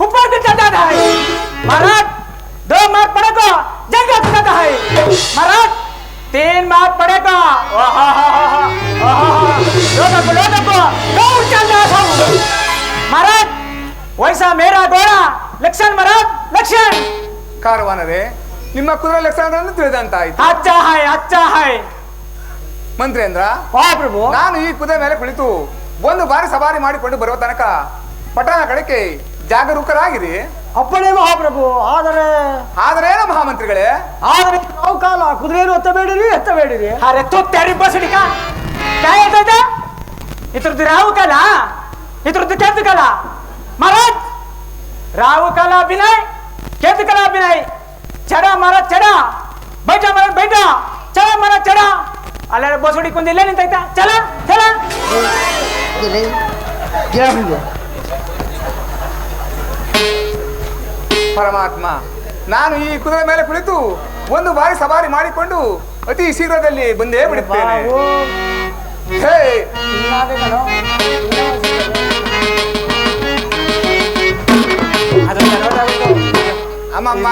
ऊपर भी चढ़ जाता है महाराज, 2 मार पड़े तो जंगल चढ़ जाता है महाराज, 3 मार पड़े तो दौड़ चल जाता हूँ महाराज. वैसा मेरा घोड़ा लक्षण महाराज, लक्षण. ಕಾರವಾನರೇ, ನಿಮ್ಮ ಕುದುರೆ ಲಕ್ಷಣಗಳನ್ನು ತಿಳಿದಂತಾಯ್ತು. अच्छा है ಮಂತ್ರೇಂದ್ರ, ಪ್ರಭು, ನಾನು ಈ ಕುದುರೆ ಮೇಲೆ ಕುಳಿತು ಒಂದು ಬಾರಿ ಸವಾರಿ ಮಾಡಿಕೊಂಡು ಬರುವ ತನಕ ಪಟ್ಟಣ ಕಡೆಗೆ ಜಾಗರೂಕರಾಗಿರಿ. ಅಪ್ಪಣೆ ಮಹಾಪ್ರಭು. ಆದರೇನು ಮಹಾಮಂತ್ರಿಗಳೇ? ಆದರೆ ನಾವು ಕಾಲ ಕುದುರೆಯನ್ನು ಎತ್ತಬೇಡಿರಿ. अरे तू तेरी बसड़ी का क्या है था? इतर राहु काला, इतर केतु काला महाराज. राहु काला अभिनय, केतु काला अभिनय. चढ़ा महाराज चढ़ा, बैठा महाराज बैठा, चढ़ा महाराज चढ़ा. अल्लाह बसड़ी कुंदी ले निंता चला चला. ಪರಮಾತ್ಮ, ನಾನು ಈ ಕುದುರೆ ಮೇಲೆ ಕುಳಿತು ಒಂದು ಬಾರಿ ಸವಾರಿ ಮಾಡಿಕೊಂಡು ಅತಿ ಶೀಘ್ರದಲ್ಲಿ ಬಂದೇ ಬಿಡುತ್ತೇನೆ. ಹೇ ಅಮ್ಮಮ್ಮ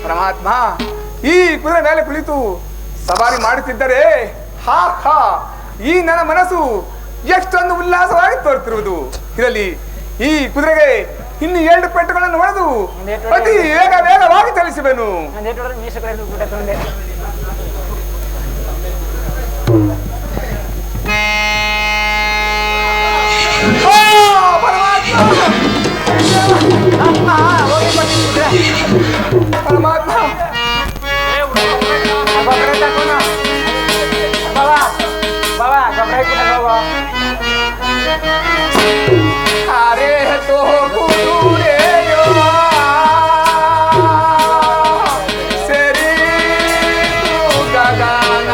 ಪರಮಾತ್ಮ, ಈ ಕುದುರೆ ಮೇಲೆ ಕುಳಿತು ಸವಾರಿ ಮಾಡುತ್ತಿದ್ದರೆ ಹಾ ಹಾ ಈ ನನ್ನ ಮನಸ್ಸು ಎಷ್ಟೊಂದು ಉಲ್ಲಾಸವಾಗಿ ತೋರುತ್ತಿರುವುದು. ಇರಲಿ, ಈ ಕುದುರೆಗೆ ಇನ್ನು 2 ಪೆಟ್ಟುಗಳನ್ನು ಹೊಡೆದು ಅತಿ ವೇಗವಾಗಿ ಚಲಿಸುವೆನು. ಪರಮಾತ್ಮ, ಅರೆ ತೋ ಕುದುರೆ ಸರಿ ಗಗನ.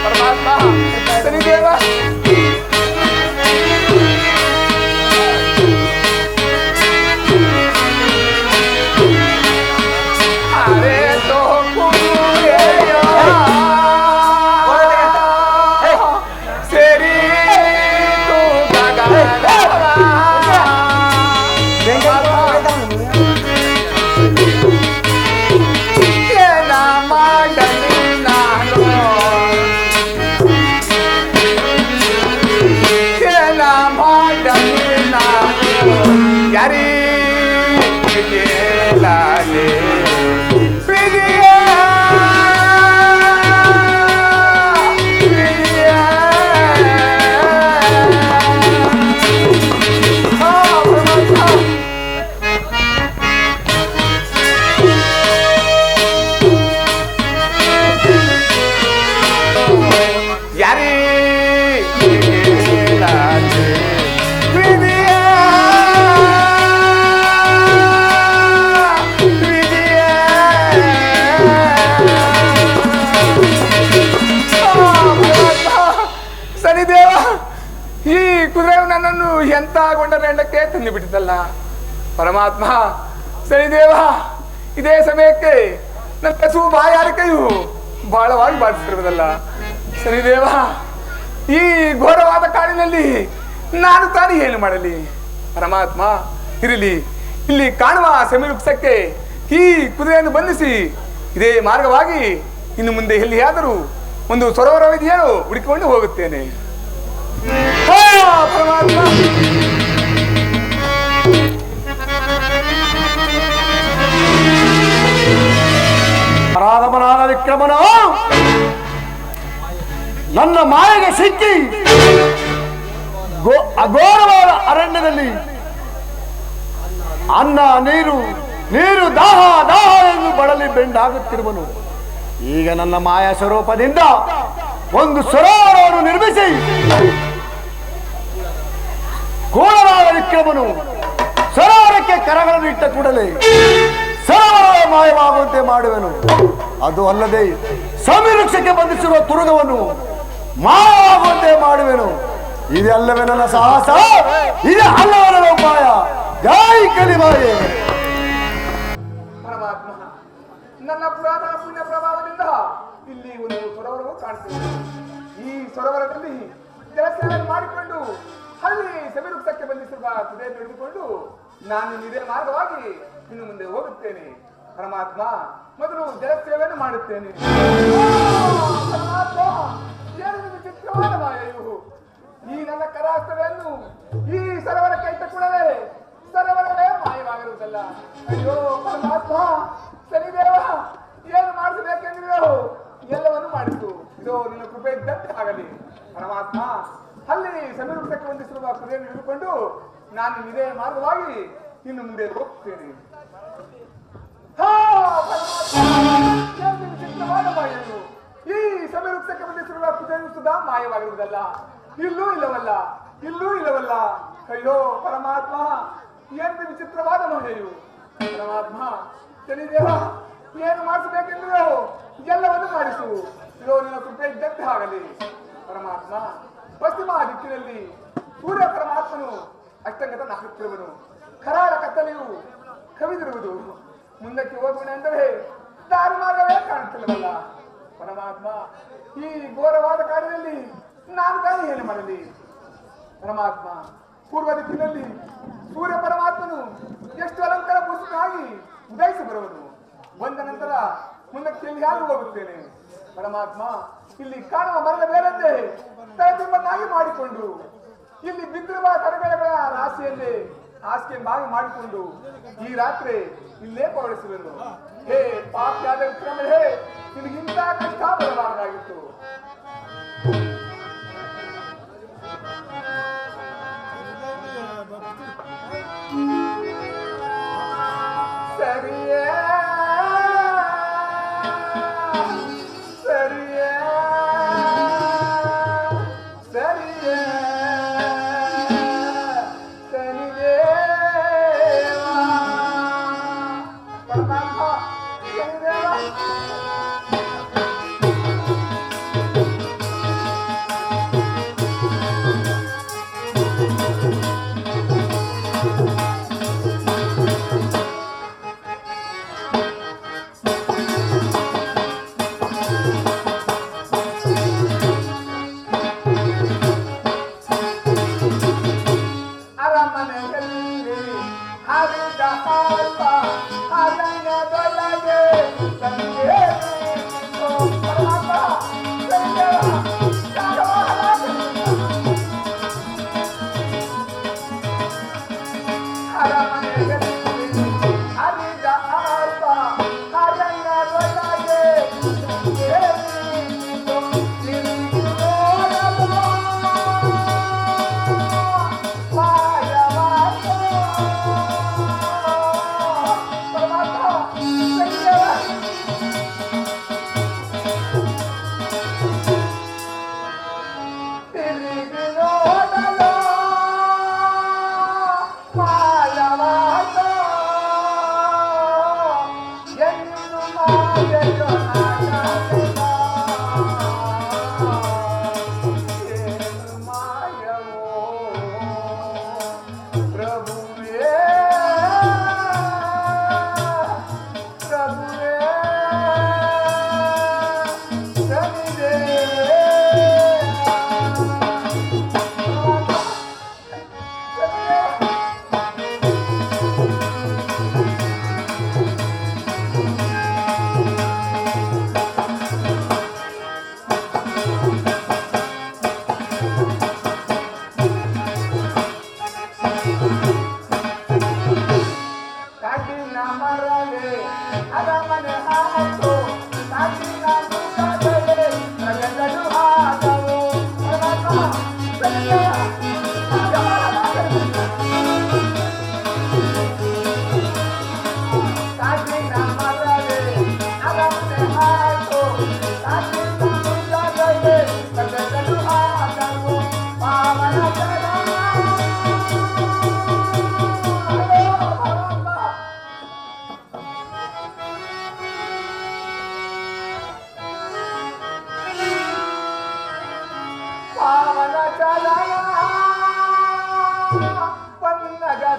ಪರಮಾತ್ಮ ಸರಿದೇವ, ಸರಿ ರಾಜೇ ವಿಧಿಯ ಯಾರೇ ರಾಜೇ ವಿಧಿಯ ವಿಧಿಯ ಸರಿದೇವ, ಈ ಕುದುರೆ ನನ್ನನ್ನು ಎಂತ ಗೊಂಡರೆಂಡಕ್ಕೆ ತಂದು ಬಿಟ್ಟಿದ್ದಲ್ಲ ಪರಮಾತ್ಮ. ಸರಿದೇವ, ಇದೇ ಸಮಯಕ್ಕೆ ನನ್ನ ಕಸು ಬಾಯಾರಿಕೆಯು ಬಹಳವಾಗಿ ಬಾಧಿಸಿರುವುದಲ್ಲ ಸರಿದೇವ. ಈ ಘೋರವಾದ ಕಾಡಿನಲ್ಲಿ ನಾನು ತಾನೇ ಏನು ಮಾಡಲಿ ಪರಮಾತ್ಮ. ಇರಲಿ, ಇಲ್ಲಿ ಕಾಣುವ ಸೆಮಿವೃಕ್ಷಕ್ಕೆ ಈ ಕುದುರೆಯನ್ನು ಬಂಧಿಸಿ ಇದೇ ಮಾರ್ಗವಾಗಿ ಇನ್ನು ಮುಂದೆ ಎಲ್ಲಿಯಾದರೂ ಒಂದು ಸರೋವರವಿದೆಯೋ ಹುಡುಕಿಕೊಂಡು ಹೋಗುತ್ತೇನೆ. ಪರಮಾತ್ಮ ಪರಾಧಮನಾದ ವಿಕ್ರಮನ ನನ್ನ ಮಾಯೆಗೆ ಸಿಕ್ಕಿ ಅಘೋರವಾದ ಅರಣ್ಯದಲ್ಲಿ ಅನ್ನ ನೀರು ನೀರು ದಾಹ ದಾಹ ಎಂದು ಬಳಲಿ ಬೆಂಡಾಗುತ್ತಿರುವನು. ಈಗ ನನ್ನ ಮಾಯಾ ಸ್ವರೂಪದಿಂದ ಒಂದು ಸರೋವರವನ್ನು ನಿರ್ಮಿಸಿ ಘೋರವಾದ ವಿಕ್ರಮನು ಸರೋವರಕ್ಕೆ ಕರಗಳನ್ನು ಇಟ್ಟ ಕೂಡಲೇ ಸರೋವರ ಮಾಯವಾಗುವಂತೆ ಮಾಡುವೆನು. ಅದು ಅಲ್ಲದೆ ಸಮಿವೃಕ್ಷಕ್ಕೆ ಬಂಧಿಸಿರುವ ತುರುಗವನ್ನು ಮಾಯವಾಗುವಂತೆ ಮಾಡುವೆನು. ಇದೆಲ್ಲವೇ ನನ್ನ ಸಾಹಸ, ಇದು ಅಲ್ಲವೇ ನನ್ನ ಉಪಾಯ. ಜೈ ಕಲಿಮಾಯೆ. ಪರಮಾತ್ಮ, ನನ್ನ ಪುರಾತನ ಪುಣ್ಯ ಪ್ರಭಾವದಿಂದ ಇಲ್ಲಿ ಒಂದು ಸರೋವರವು ಕಾಣಿಸುತ್ತದೆ. ಈ ಸರೋವರದಲ್ಲಿ ಜಲಸ್ನಾನ ಮಾಡಿಕೊಂಡು ಅಲ್ಲಿ ಸಮಿವೃಕ್ಷಕ್ಕೆ ಬಂಧಿಸಿರುವ ಕುದುರೆ ಹಿಡಿದುಕೊಂಡು ನಾನು ಇದೇ ಮಾರ್ಗವಾಗಿ ಇನ್ನು ಮುಂದೆ ಹೋಗುತ್ತೇನೆ. ಪರಮಾತ್ಮ, ಮೊದಲು ಜಲಸೇವೆಯನ್ನು ಮಾಡುತ್ತೇನೆ. ಪರಮಾತ್ಮ, ಏನು ವಿಚಿತ್ರವಾದ ಮಾಯೆಯು! ಈ ನನ್ನ ಕರಾಸ್ತಗಳನ್ನು ಈ ಸರೋವರಕ್ಕೆ ಇಟ್ಟ ಕೂಡಲೇ ಸರೋವರವೇ ಮಾಯವಾಗಿರುವುದಲ್ಲ. ಅಯ್ಯೋ ಪರಮಾತ್ಮ, ಶನಿದೇವ, ಏನು ಮಾಡಿಸಬೇಕೆಂದಿರೋ ಎಲ್ಲವನ್ನು ಮಾಡಿತು. ಇದು ನಿನ್ನ ಕೃಪೆ ಇದ್ದಂತೆ ಆಗಲಿ. ಪರಮಾತ್ಮ, ಅಲ್ಲಿ ಸಮಿವೃಕ್ಷಕ್ಕೆ ಹೊಂದಿಸಿರುವ ಕುದುರೆಯನ್ನು ಹಿಡಿದುಕೊಂಡು ನಾನು ಇದೇ ಮಾರ್ಗವಾಗಿ ಇನ್ನು ಮುಂದೆ ಹೋಗ್ತೇನೆ. ಈ ಸಮಿವೃಕ್ಷಕ್ಕೆ ಬಂಧಿಸಿರುವ ಕುದುರೆಯನ್ನು ಸುಧಾ ಮಾಯವಾಗಿರುವುದಲ್ಲ. ಇಲ್ಲೂ ಇಲ್ಲವಲ್ಲ, ಇಲ್ಲೂ ಇಲ್ಲವಲ್ಲ. ಅಯ್ಯೋ ಪರಮಾತ್ಮ, ಏನು ವಿಚಿತ್ರವಾದ ಮಾಯೆಯು! ಪರಮಾತ್ಮ, ಶನಿದೇವ, ಏನು ಮಾಡಿಸಬೇಕೆಂದ್ರೆ ಎಲ್ಲವನ್ನು ಮಾಡಿಸು. ಇದು ನಿನ್ನ ಕೃಪೆ ಇದ್ದಂತೆ ಆಗಲಿ. ಪರಮಾತ್ಮ, ಪಶ್ಚಿಮ ದಿಕ್ಕಿನಲ್ಲಿ ಸೂರ್ಯ ಪರಮಾತ್ಮನು ಅಷ್ಟಂಗತನಾಗುತ್ತಿರುವನು. ಕರಾಳ ಕತ್ತಲೆಯು ಕವಿದಿರುವುದು. ಮುಂದಕ್ಕೆ ಹೋಗೋಣ ಅಂದರೆ ದಾರಿ ಮಾರ್ಗವೇ ಕಾಣುತ್ತಿಲ್ಲವಲ್ಲ. ಪರಮಾತ್ಮ, ಈ ಘೋರವಾದ ಕಾಡಿನಲ್ಲಿ ನಾನು ತಾನೇ ಏನು ಮಾಡಲಿ? ಪರಮಾತ್ಮ, ಪೂರ್ವ ದಿಕ್ಕಿನಲ್ಲಿ ಸೂರ್ಯ ಪರಮಾತ್ಮನು ಎಷ್ಟು ಅಲಂಕಾರ ಪೂರ್ಣವಾಗಿ ಉದಯಿಸಿ ಬರುವನು. ಬಂದ ನಂತರ ಮುಂದಕ್ಕೆ ಎಲ್ಲಿಯಾದರೂ ಹೋಗುತ್ತೇನೆ. ಪರಮಾತ್ಮ, ಇಲ್ಲಿ ಕಾಣುವ ಮರದ ಬೇರಂತೆ ತಲೆತಿಂಬನ್ನಾಗಿ ಮಾಡಿಕೊಂಡು ಇಲ್ಲಿ ಬಿದ್ದಿರುವ ತರಬೇಳೆಗಳ ರಾಶಿಯಲ್ಲಿ ಹಾಸಿಗೆ ಬಾಗಿ ಮಾಡಿಕೊಂಡು ಈ ರಾತ್ರಿ ಇಲ್ಲೇ ಪೌಡಿಸುವೆನು. ಹೇ ಪಾಪ್ಯಾದ ವಿಕ್ರಮರೇ, ನಿನಗಿಂತ ಕಷ್ಟ ಬರಬಾರದಾಗಿತ್ತು. ಸರಿಯೇ ಸರಿಯೇ ಸರಿಯೇ ಶನಿದೇವ. ಪರಮಾತ್ಮ, ಶನಿದೇವ, ಅರಮನೆಯಲ್ಲಿ ಹರಿದ ಹಾಲ್ಪ ಅರಣ್ಯದೊಳಗೆ ತಂದೆ. ಪರಮಾತ್ಮ, ಶನಿದೇವ, ಅರಮನೆಯಲ್ಲಿ ಹರಿದ ಹಾಲ್ಪ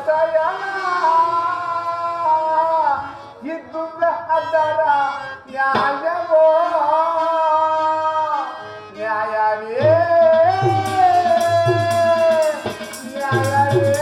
ಶಯನ ಇದ್ದು ಅದರ ನ್ಯಾಯವೋ ನ್ಯಾಯವೇ ನ್ಯಾಯವೇ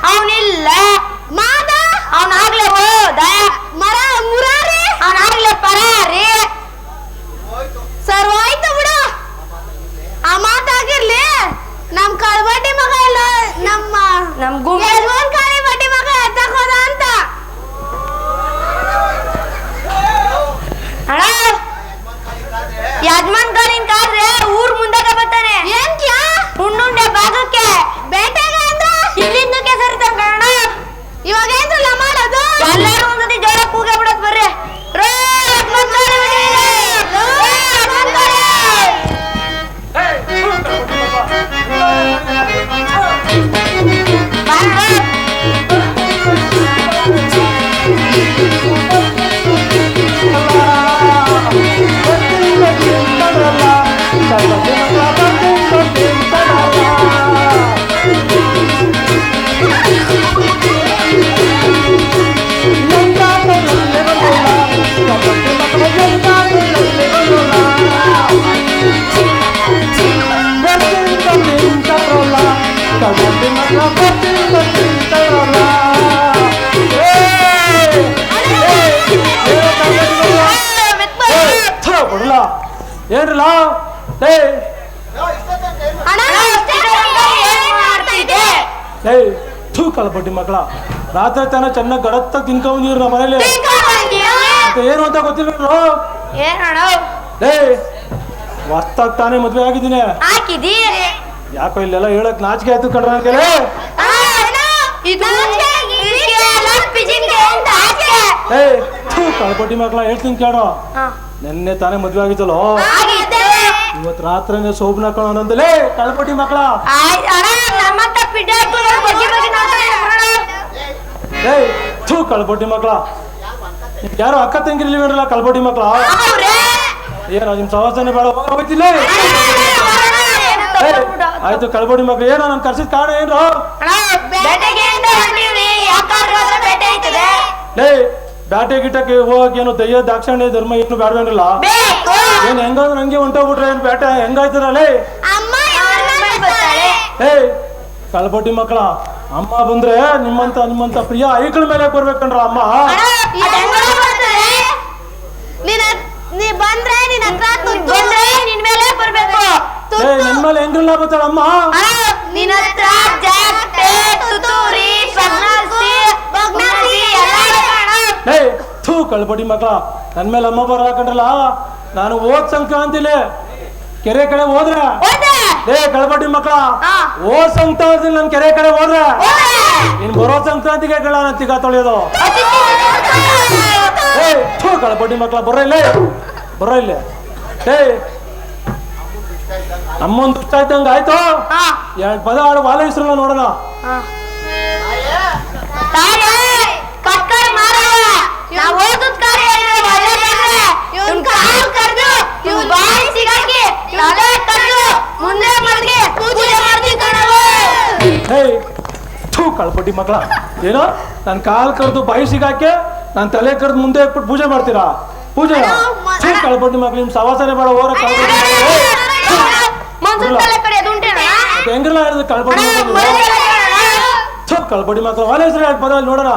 ಅವನಿಲ್ಲ ಮಾದ ಅವನಾಗ್ಲೇ ಹೋದ ಮುರಾರಿ ಅವನಾಗ್ಲೇ ಪರಾರಿ ಸರ್ವಾಯ್ತು ಬಿಡು ಆ ಮಾತಾಗಿರ್ಲಿ ನಮ್ ಕಳ್ಬಡ್ಡಿ ಮಗ ಇಲ್ಲ ನಮ್ ಗುಂಬಲ್ ಕಾಳಿ ಬಡ್ಡಿ ಮಗ ಎತ್ತಕ್ ಹೋದ ಅಂತ ಅಣ್ಣ ಯಜಮಾನ್ ಕಾಳಿನ ಕಾದ್ರೆ ಊರ್ ಮುಂದಾಗ ಬರ್ತಾನೆ ಏನ್ಕ್ಯಾ ಉಂಡುಂಡೆ ಭಾಗಕ್ಕೆ ಬೇಟೆಗೆ ಅಂದ್ರ ಇಲ್ಲಿಂದಕ್ಕೆ ಸರಿತಾನ ಕಣ ಇವಾಗ ಏನ್ರಲ್ಲ ಮಾಡೋದು ಎಲ್ಲರೂ ಒಂದ್ಸತಿ ಜೋಳ ಕೂಗ ಬಿಡೋದ್ ಬರ್ರಿ ಏನ್ರಲ್ಲ ಕಳ್ಪಟ್ಟಿ ಮಕ್ಕಳ ರಾತ್ರಿ ತನ ಚೆನ್ನಾಗಿ ಗಡತ್ತ ತಿನ್ಕೊಂಡ್ರು ನಮ್ಮ ಮನೇಲಿ ಏನು ಅಂತ ಗೊತ್ತಿಲ್ಲ ಹೊಸ್ತಾಗ್ ತಾನೇ ಮದ್ವೆ ಆಗಿದ್ದೀನಿ ಯಾಕೋ ಇಲ್ಲೆಲ್ಲ ಹೇಳಕ್ ನಾಚಿಕೆ ಆಯ್ತು ಕಣ್ರ ಕಳ್ಪಟ್ಟಿ ಮಕ್ಕಳ ಹೇಳ್ತೀನಿ ಕೇಳೋ ನೆನ್ನೆ ತಾನೇ ಮದ್ವೆ ಆಗಿದ್ದಲ್ಲೋ ಇವತ್ ರಾತ್ರಿನೇ ಶೋಭನ ಕಣೋನಂದಲೇ ಕಳ್ಪಟ್ಟಿ ಮಕ್ಕಳ ಕಳ್ಪಟ್ಟಿ ಮಕ್ಕಳ ಯಾರು ಅಕ್ಕ ತಂಗಿರ್ಲಿಲ್ಲ ಕಳ್ಪಟ್ಟಿ ಮಕ್ಕಳ ಏನೋ ನಿಮ್ ಸವಾಸನೆ ಬೇಡ ಹೋಗ್ತಿಲ್ಲ ಆಯ್ತು ಕಳ್ಪಟ್ಟಿ ಮಕ್ಳು ಏನೋ ನನ್ ಕರ್ಸಿದ ಕಾರಣ ಏನ್ರು ಬ್ಯಾಟೆ ಗಿಟಕ್ಕೆ ಹೋಗಕ್ ಏನು ದಯ್ಯ ದಾಕ್ಷಾಣ್ಯ ಧರ್ಮ ಏನು ಬೇಡವೇನಿಲ್ಲ ಏನ್ ಹೆಂಗಾದ್ರು ನಂಗೆ ಹೊಂಟೋಗ್ಬಿಟ್ರೆ ಏನ್ ಬ್ಯಾಟೆ ಹೆಂಗಾಯ್ತದಲ್ಲೇ ಏ ಕಳ್ಬಟ್ಟಿ ಮಕ್ಕಳ, ಅಮ್ಮ ಬಂದ್ರೆ ನಿಮ್ಮಂತ ಪ್ರಿಯ ಐಕ್ಳ ಮೇಲೆ ಬರ್ಬೇಕಂಡ್ರ ಅಮ್ಮ. ನೀ ಬಂದ್ರೆ ನಿನ್ ಹತ್ರ ಬಂದ್ರೆ ನಿನ್ ಮೇಲೆ ಬರ್ಬೇಕು. ಏ ನಿನ್ ಮೇಲೆ ಹೆಂಗ್ರಲ್ಲ ಬರ್ತಾಳ ಅಮ್ಮ? ನಿನ್ ಹತ್ರ ಜಾಗ್ಟೆ, ತುತ್ತೂರಿ, ಪಗ್ನಾಸಿ, ಎಲ್ಲ ಏ ಥೂ ಕಳ್ಬಟ್ಟಿ ಮಕ್ಕಳ, ನನ್ ಮೇಲೆ ಅಮ್ಮ ಬರಕಂಡ್ರಲ್ಲ. ನಾನು ಹೋದ್ ಸಂಕ್ರಾಂತಿಲಿ ಕೆರೆ ಕಡೆ ಹೋದ್ರೆ, ಏ ಕಳ್ಬಟ್ಟಿ ಮಕ್ಕಳ, ಹೋದ್ ಸಂಕ್ರಾಂತಿ ನನ್ ಕೆರೆ ಕಡೆ ಹೋದ್ರೆ ಇನ್ ಬರೋ ಸಂಕ್ರಾಂತಿಗೆ ನಾನು ತಿಗ ತೊಳೆಯೋದು. ಏ ಥೂ ಕಳ್ಬಟ್ಟಿ ಮಕ್ಕಳ, ಬರೋ ಇಲ್ಲೇ. ಏ ನಮ್ಮೊಂದು ಇಷ್ಟ ಆಯ್ತಂಗ ಆಯ್ತು. ಎರಡು ಪದ ಆಡು ಬಾಲ ಹೆಸರಲ್ಲ ನೋಡೋಣ. ಕಳ್ಪಟ್ಟಿ ಮಕ್ಕಳ, ಏನೋ ನನ್ ಕಾಲ್ ಕರೆದು ಬಾಯಿ ಸಿಗಾಕೆ ನಾನ್ ತಲೆ ಕರೆದು ಮುಂದೆ ಇಟ್ಬಿಟ್ಟು ಪೂಜೆ ಮಾಡ್ತೀರಾ? ಪೂಜೆ ಕಳ್ಪಟ್ಟಿ ಮಕ್ಳು, ನಿಮ್ ಸವಾಸನೆ ಬೇಡ. ಹೋರ ಹೆಂಗಿಲ್ಲ ಹೇಳಿದ್ರು ಕಳ್ಪಟ್ಟಿ ಕಳ್ಪಟ್ಟಿ ಮಕ್ಕಳು ವಾಲೆ ಹೆಸರು ಎರಡು ಪದ ನೋಡೋಣ.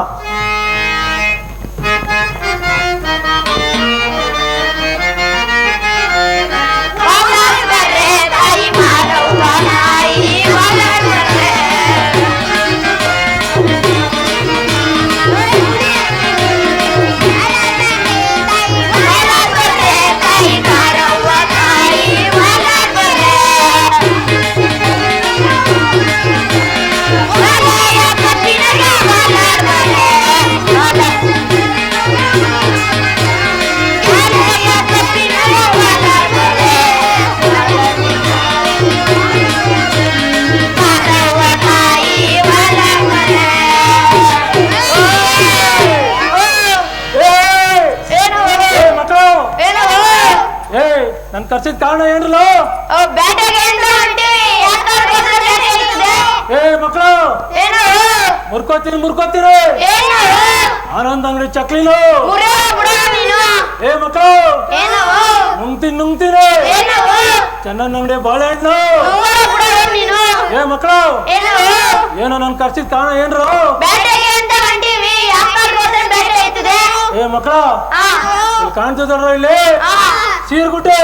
ನನ್ ಕರ್ಸಿದ ಕಾರಣ ಏನ್ರಲ್ಲ? ಏ ಮಕ್ಕಳು, ಮುರ್ಕೋತೀರಿ ಆನಂದ್ ಅಂಗಡಿ ಚಕ್ಲಿಲು. ಏ ಮಕ್ಕಳು, ನುಂಗ್ತೀನಿ ಚೆನ್ನನ್ ಅಂಗಡಿ ಬಾಳೆಹಣ್ಣು. ಏ ಮಕ್ಕಳು, ಏನೋ ನನ್ ಕರ್ಸಿದ ಕಾರಣ ಏನ್ರು? ಏ ಮಕ್ಕಳ, ಕಾಣ್ತಿದ್ರ ಇಲ್ಲಿ ಸೀರ್ಗುಟ್ಟೆ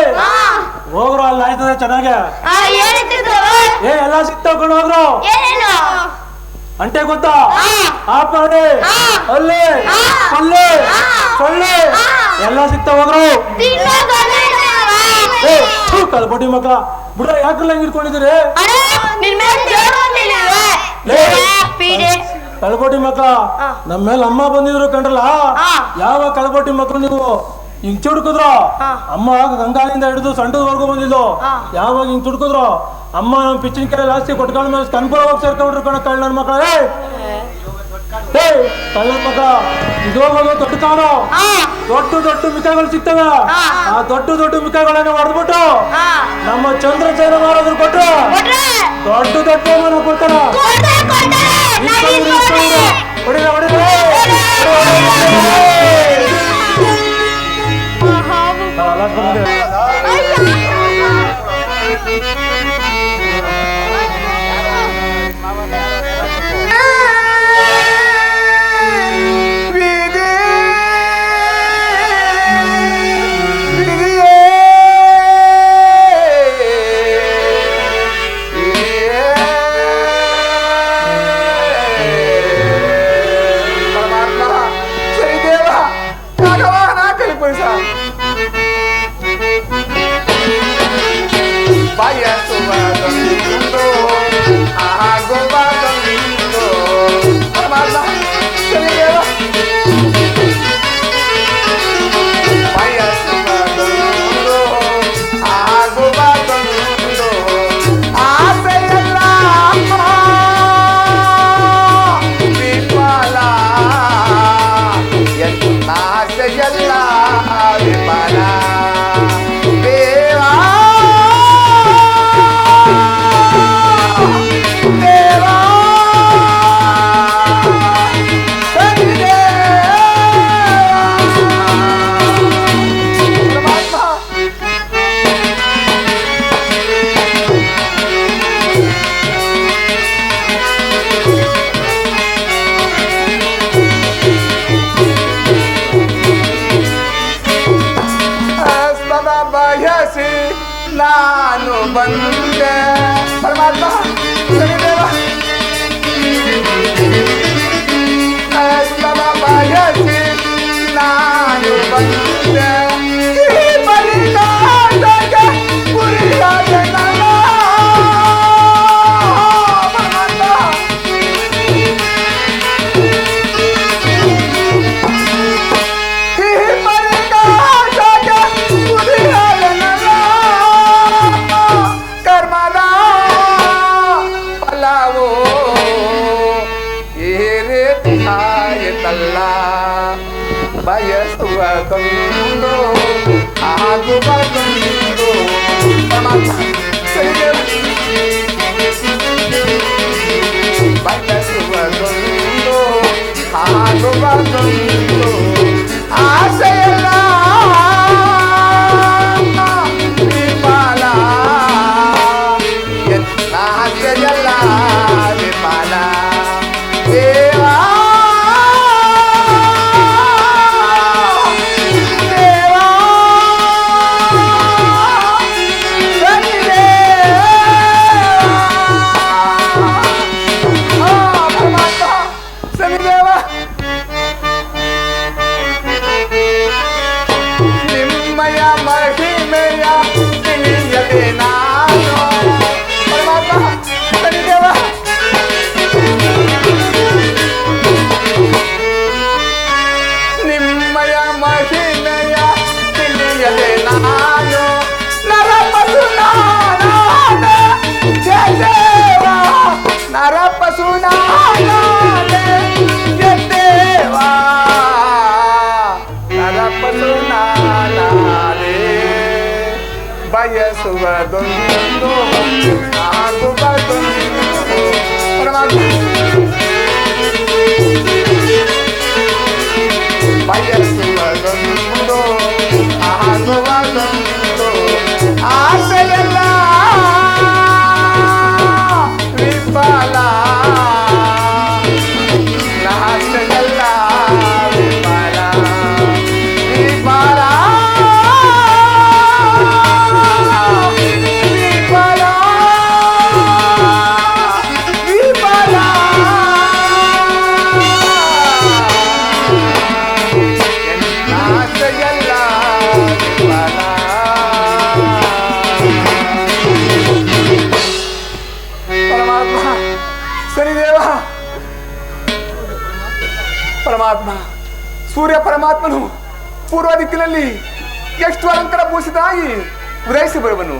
ಹೋಗ್ರು, ಅಲ್ಲಿ ಆಯ್ತದೆ ಚೆನ್ನಾಗೆ. ಏ ಎಲ್ಲ ಸಿಕ್ತಕೊಂಡು ಹೋಗ್ರು. ಅಂಟೆ ಗೊತ್ತಾ? ಆಪಾಡೆ, ಅಲ್ಲಿ ಪಲ್ಲೆ, ಸೊಳ್ಳೆ ಎಲ್ಲ ಸಿಕ್ತಾ ಹೋಗ್ರು. ಕಳ್ಪಟ್ಟಿ ಮಕ್ಕಳ ಬಿಡ, ಯಾಕಲ್ಲ ಹೆಂಗ್ ಇಟ್ಕೊಂಡಿದ್ದೀರಿ? ಕಳ್ಪಟ್ಟಿ ಮಕ್ಕಳ, ನಮ್ಮ ಮೇಲೆ ಅಮ್ಮ ಬಂದಿದ್ರು ಕಂಡ್ರಲ್ಲ. ಯಾವ ಕಳ್ಪಟ್ಟಿ ಮಕ್ಕಳು ನೀವು ಹಿಂಗ್ ಚುಡ್ಕುದ್ರ? ಅಮ್ಮ ಗಂಗಾಲಿಂದ ಹಿಡಿದು ಸಂಡದವರೆಗೂ ಬಂದಿದ್ದು. ಯಾವಾಗ ಹಿಂಗ್ ಚುಡ್ಕುದ್ರು ಅಮ್ಮ ನಮ್ ಪಿಚ್ಚಿನ ಕೆರೆ ಜಾಸ್ತಿ ಕೊಟ್ಕೊಂಡ ಮೇಲೆ ಕನ್ಪುರ ಹೋಗಿ ಸೇರ್ಕೊಂಡ್ರು ಕಣ ಕಳ್ಳನ ಮಕ್ಕಳ. ಕಳ್ಳನ ಮಕ್ಕಳ, ಇದು ಹೋಗೋದು ದೊಡ್ಡ ಕಾನು, ದೊಡ್ಡ ಮಿಕಾಯಿಗಳು ಸಿಗ್ತವೆ. ಆ ದೊಡ್ಡ ಮಿಕಾಯಿಗಳನ್ನ ಹೊಡೆದ್ಬಿಟ್ಟು ನಮ್ಮ ಚಂದ್ರಸೇನ ಮಾರೋದ್ರು ಕೊಟ್ರು ದೊಡ್ಡ ಬಹುಮಾನ ಕೊಡ್ತಾರ. ಹೊಡಿರ ಅಲ್ಲ ಬಯಸುವುದೊಂದು ಆಗುವುದೊಂದು ಪರಮಾತ್ಮ ಸರಿದೇವ ಬಯಸುವುದೊಂದು ಆಗುವುದೊಂದು ಆಸೆಯಲ್ಲ ವಿಫಲ ಎನ್ನ ಆಸೆಯಲ್ಲ ವಿಫಲ ದೇವಾ ಬಯಸುವುದೊಂದು ಆಗುವುದೊಂದು ಪರಮಾತ್ಮ ಬಯಸುವುದೊಂದು ಆಗುವುದೊಂದು ಆಸೆಯಲ್ಲ ವಿಫಲ ಆಸೆಯಲ್ಲ ವಿಫಲ ವಿಫಲ ಪರಮಾತ್ಮ ಸೂರ್ಯ ಪರಮಾತ್ಮನು ಪೂರ್ವ ದಿಕ್ಕಿನಲ್ಲಿ ಎಷ್ಟು ಅಲಂಕಾರ ಭೂಷಿತನಾಗಿ ಉದಯಿಸಿ ಬರುವನು.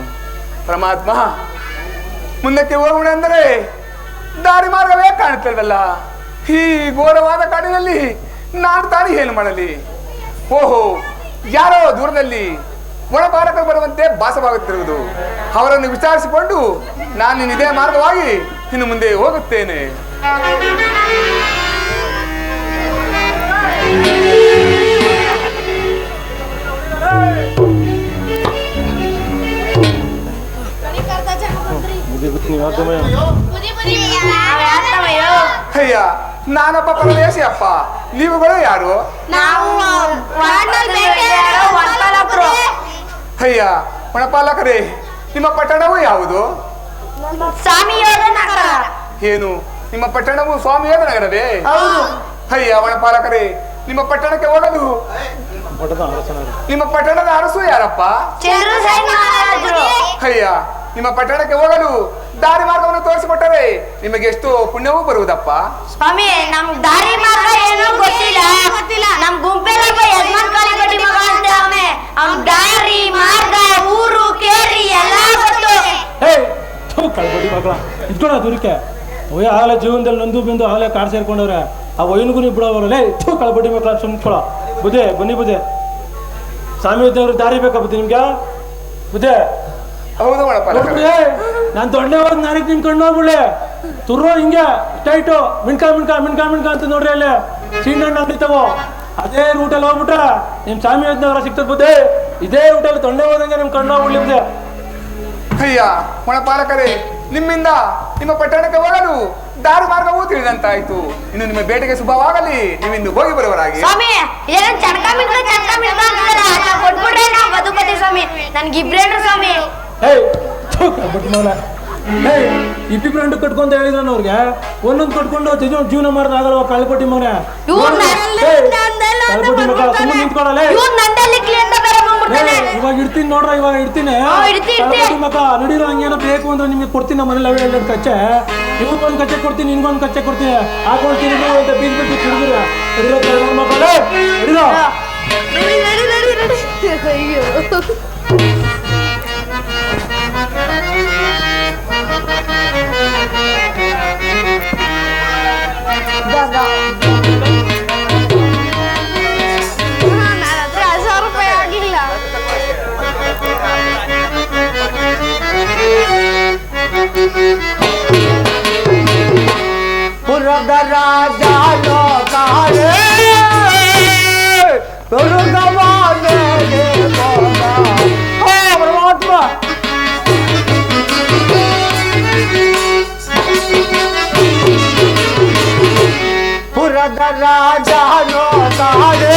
ಪರಮಾತ್ಮ ಮುಂದಕ್ಕೆ ಹೋಗೋಣ ಅಂದರೆ ದಾರಿ ಮಾರ್ಗವೇ ಕಾಣುತ್ತಲ್ವಲ್ಲ. ಈ ಘೋರವಾದ ಕಾಡಿನಲ್ಲಿ ನಾನು ತಾನೇ ಏನು ಮಾಡಲಿ? ಓಹೋ, ಯಾರೋ ದೂರದಲ್ಲಿ ಒಳಬಾರಕ ಬರುವಂತೆ ಭಾಸವಾಗುತ್ತಿರುವುದು. ಅವರನ್ನು ವಿಚಾರಿಸಿಕೊಂಡು ನಾನು ಇದೇ ಮಾರ್ಗವಾಗಿ ಇನ್ನು ಮುಂದೆ ಹೋಗುತ್ತೇನೆ. ಅಯ್ಯ, ನಾನೊಬ್ಬ ಪರದೇಶಿ ಅಪ್ಪ, ನೀವುಗಳು ಯಾರು? ಅಯ್ಯ ವನಪಾಲಕರೇ, ನಿಮ್ಮ ಪಟ್ಟಣವು ಯಾವುದು? ಏನು, ನಿಮ್ಮ ಪಟ್ಟಣವು ಸ್ವಾಮಿಯೋಗ ನಗರವೇ? ಅಯ್ಯ ವನಪಾಲಕರೇ, ನಿಮ್ಮ ಪಟ್ಟಣಕ್ಕೆ ಹೋಗಲು ನಿಮ್ಮ ಪಟ್ಟಣದ ಅರಸು ಯಾರಪ್ಪ? ಅಯ್ಯ, ನಿಮ್ಮ ಪಟ್ಟಣಕ್ಕೆ ಹೋಗಲು ದಾರಿ ಮಾರ್ಗವನ್ನು ತೋರಿಸಿಕೊಟ್ಟರೆ ನಿಮಗೆ ಎಷ್ಟು ಪುಣ್ಯವೂ ಬರುವುದಪ್ಪ? ಸ್ವಾಮಿ, ನಮ್ ದಾರಿ ಮಾರ್ಗ ಏನೋ ಗೊತ್ತಿಲ್ಲ. ನಮ್ ಗುಂಪೆಲ್ಲ ಯಜಮಾನ್ ಕಾಲಿ ಗಟ್ಟಿ ಮಗ ಅಂತ ಅವನೇ. ಅವ್ನ್ ದಾರಿ ಮಾರ್ಗ ಊರು ಕೇರಿ ಎಲ್ಲ ಗೊತ್ತು. ಕಳ್ಬಡಿ ಮಗಳ ಇದ್ಕೊಡ ದೂರಕ್ಕೆ ಒಯ್ಯ ಆಗಲೇ ಜೀವನದಲ್ಲಿ ನೊಂದು ಬಿಂದು ಆಗಲೇ ಕಾಡ್ ಸೇರ್ಕೊಂಡವ್ರೆ. ಆ ಒಯ್ಯನ್ಗೂ ನೀವು ಬಿಡೋವರಲ್ಲೇ ಕಳ್ಬಡಿ ಮಕ್ಕಳ ಸುಮ್ಕೊಳ. ಬುದ್ಧೆ ಬನ್ನಿ ಬುದ್ಧೆ, ಸ್ವಾಮಿ ಇದ್ದವ್ರು ದಾರಿ ಬೇಕಾ ಬುದ್ಧಿ ನಿಮ್ಗೆ? ಬುದ್ಧೆ ಹೌದು ನಾನ್ ದೊಡ್ಡ ಹೋದ್ ನಾರಿಗೆ ನಿಮ್ ಕಣ್ಣು ಹೋಗ್ಬಿಡ್ಲೆ ತುರ್ರೋ ಹಿಂಗೆ ಟೈಟು ಮಿಣ್ಕ ಅಂತ ನೋಡ್ರಿ ಅಲ್ಲಿ ಸೀಣ್ಣಣ್ಣ ಅಂಗಡಿತಾವೋ ಅದೇ ರೂಟಲ್ಲಿ ಹೋಗ್ಬಿಟ್ರ ನಿಮ್ ಸ್ವಾಮಿ ಯೋಜನೆ ಸಿಗ್ತದ ಬುದ್ಧಿ. ಇದೇ ರೂಟಲ್ಲಿ ತೊಂಡೆ ಹೋದಂಗೆ ನಿಮ್ ಕಣ್ಣು ಹೋಗ್ಬಿಡ್ಲಿ ಬುದ್ಧಿ. ಅಯ್ಯ ವನಪಾಲಕರೇ, ನಿಮ್ಮಿಂದ ನಿಮ್ಮ ಪಟ್ಟಣಕ್ಕೆ ಹೋಗಲು ದಾರಿ ಮಾರ್ಗವೂ ತಿಳಿದಂತಾಯ್ತು. ಇನ್ನು ನಿಮ್ಮ ಬೇಟೆಗೆ ಶುಭವಾಗಲಿ. ನೀವಿಂದು ಹೋಗಿ ಬರುವರಾಗಿ. ಸ್ವಾಮಿ ಏನ್ ಚಣಕ ಕೊಟ್ಬಿಡ್ರೆ ನಾವು ಬದುಕತಿ ಸ್ವಾಮಿ. ನನ್ಗಿಬ್ರೇನ್ರು ಸ್ವಾಮಿ. ಇಬ್ಬಿಬ್ರು ಕಟ್ಕೊಂತ ಹೇಳಿದ್ರ ಅವ್ರಿಗೆ ಒಂದೊಂದು ಕಟ್ಕೊಂಡು ಜೀವನ ಮಾಡಿದ್ರೆ ಆಗಲ್ವ? ಕಳ್ಪಟ್ಟಿ ಮಗನ ನಿಂತ್ಕೊಡಲ್ಲ. ಇವಾಗ ಇಡ್ತೀನಿ ನೋಡ್ರ, ಇವಾಗ ಇಡ್ತೀನಿ ಮಕ್ಕ ನಡೀರೋ ಹಂಗೇನೋ ಬೇಕು ಅಂದ್ರೆ ನಿಮ್ಗೆ ಕೊಡ್ತೀನಿ. ನಮ್ಮ ಮನೇಲಿ ಎರಡು ಕಚ್ಚೆ, ಇವ್ರಿಗೊಂದು ಕಚ್ಚೆ ಕೊಡ್ತೀನಿ, ನಿನ್ಗೊಂದು ಕಚ್ಚೆ ಕೊಡ್ತೀನಿ. ಹಾಕೊಳ್ತೀನಿ ಅಂತ ಬೀಸ್ ಬಿಟ್ಟು ಹಿಡಿದ್ರು ಮಕ್ಕಳೇ ಹಿಡಿದೋ. ಪುರದ ರಾಜ ಲೋಕಾರೆ ದುರ್ಗವಾನೆ ಪರಮಾತ್ಮ ಪುರದ ರಾಜ ಲೋಕಾರೆ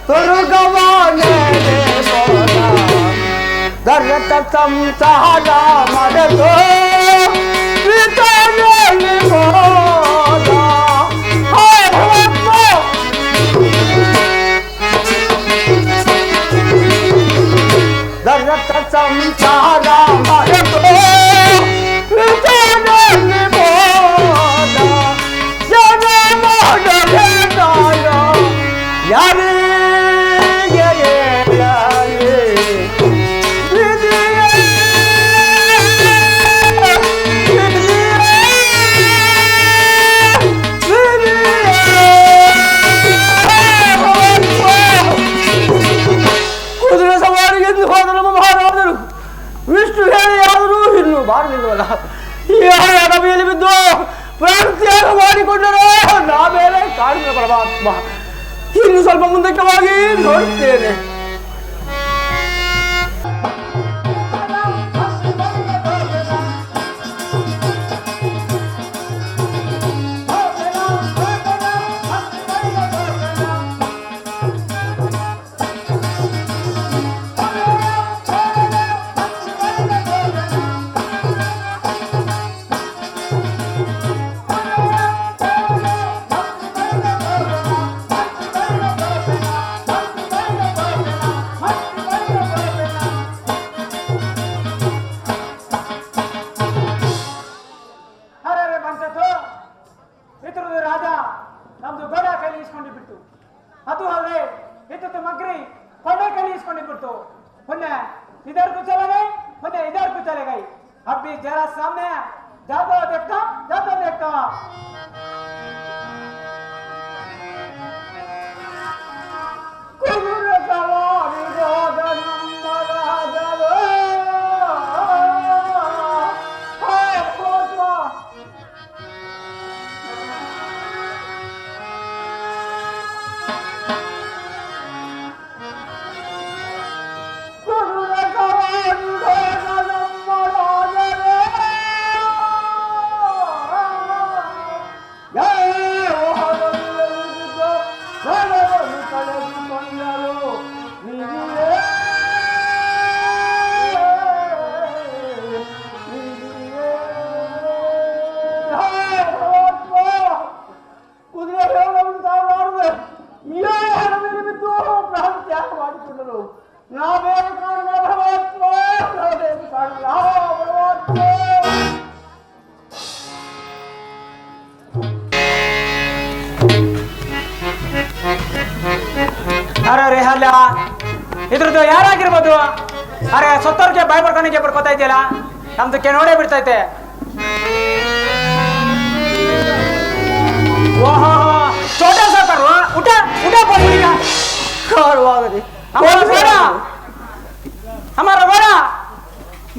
ದುರ್ಗವಾನೆ ದರ್ತ ಸಂಸಾರ ಮರೆತು ದರ್ತ ಸಂಸಾರ ಮರೆತು ಯಾರೇ ವಿಷ್ಣು ಹೇಳಿ ಯಾದರೂ ಇನ್ನು ಬಾರಲಿಲ್ವಲ್ಲ ಈ ಅಡವಿಯಲ್ಲಿ ಬಿದ್ದು ಪ್ರಾಣತ್ಯಾಗ ಮಾಡಿಕೊಂಡರೆ ನಾ ಮೇಲೆ ಕಾಡಿನ ಪರಮಾತ್ಮ ಇನ್ನು ಸ್ವಲ್ಪ ಮುಂದಕ್ಕೆ ಹೋಗಿ ನೋಡುತ್ತೇನೆ. ರಾಜ ನಮ್ದು ಗೋಡ ಕೈಲಿ ಇಸ್ಕೊಂಡು ಬಿಟ್ಟು ಅದು ಅಲ್ಲದೆ ಇತ್ತು ಮಗ್ರಿ ಕೊಂಡೆ ಕೈಲಿ ಇಸ್ಕೊಂಡು ಬಿಟ್ಟು ಮೊನ್ನೆ इधर को चले गए ಮೊನ್ನೆ इधर को चले गए अब भी जरा सामने जादो देखता ಅರೆ ಅಲ್ಲ ಇದ್ರದ್ದು ಯಾರಾಗಿರ್ಬೋದು? ಅರೆ ಸತ್ತೋರ್ಗೆ ಬಾಯ್ ಬರ್ಕೊಳಕ್ಕೆ ಬರ್ಕೋತಾ ಇದೆಯಲ್ಲ, ನಮ್ದಕ್ಕೆ ನೋಡೇ ಬಿಡ್ತೈತೆ. ಓಹೋ ಚೋಟ ಸಾಕರು ಊಟ ಊಟ ಪಡಿಗ ಕಾರವಾಗದೆ ಹಮಾರ ಬೇಡ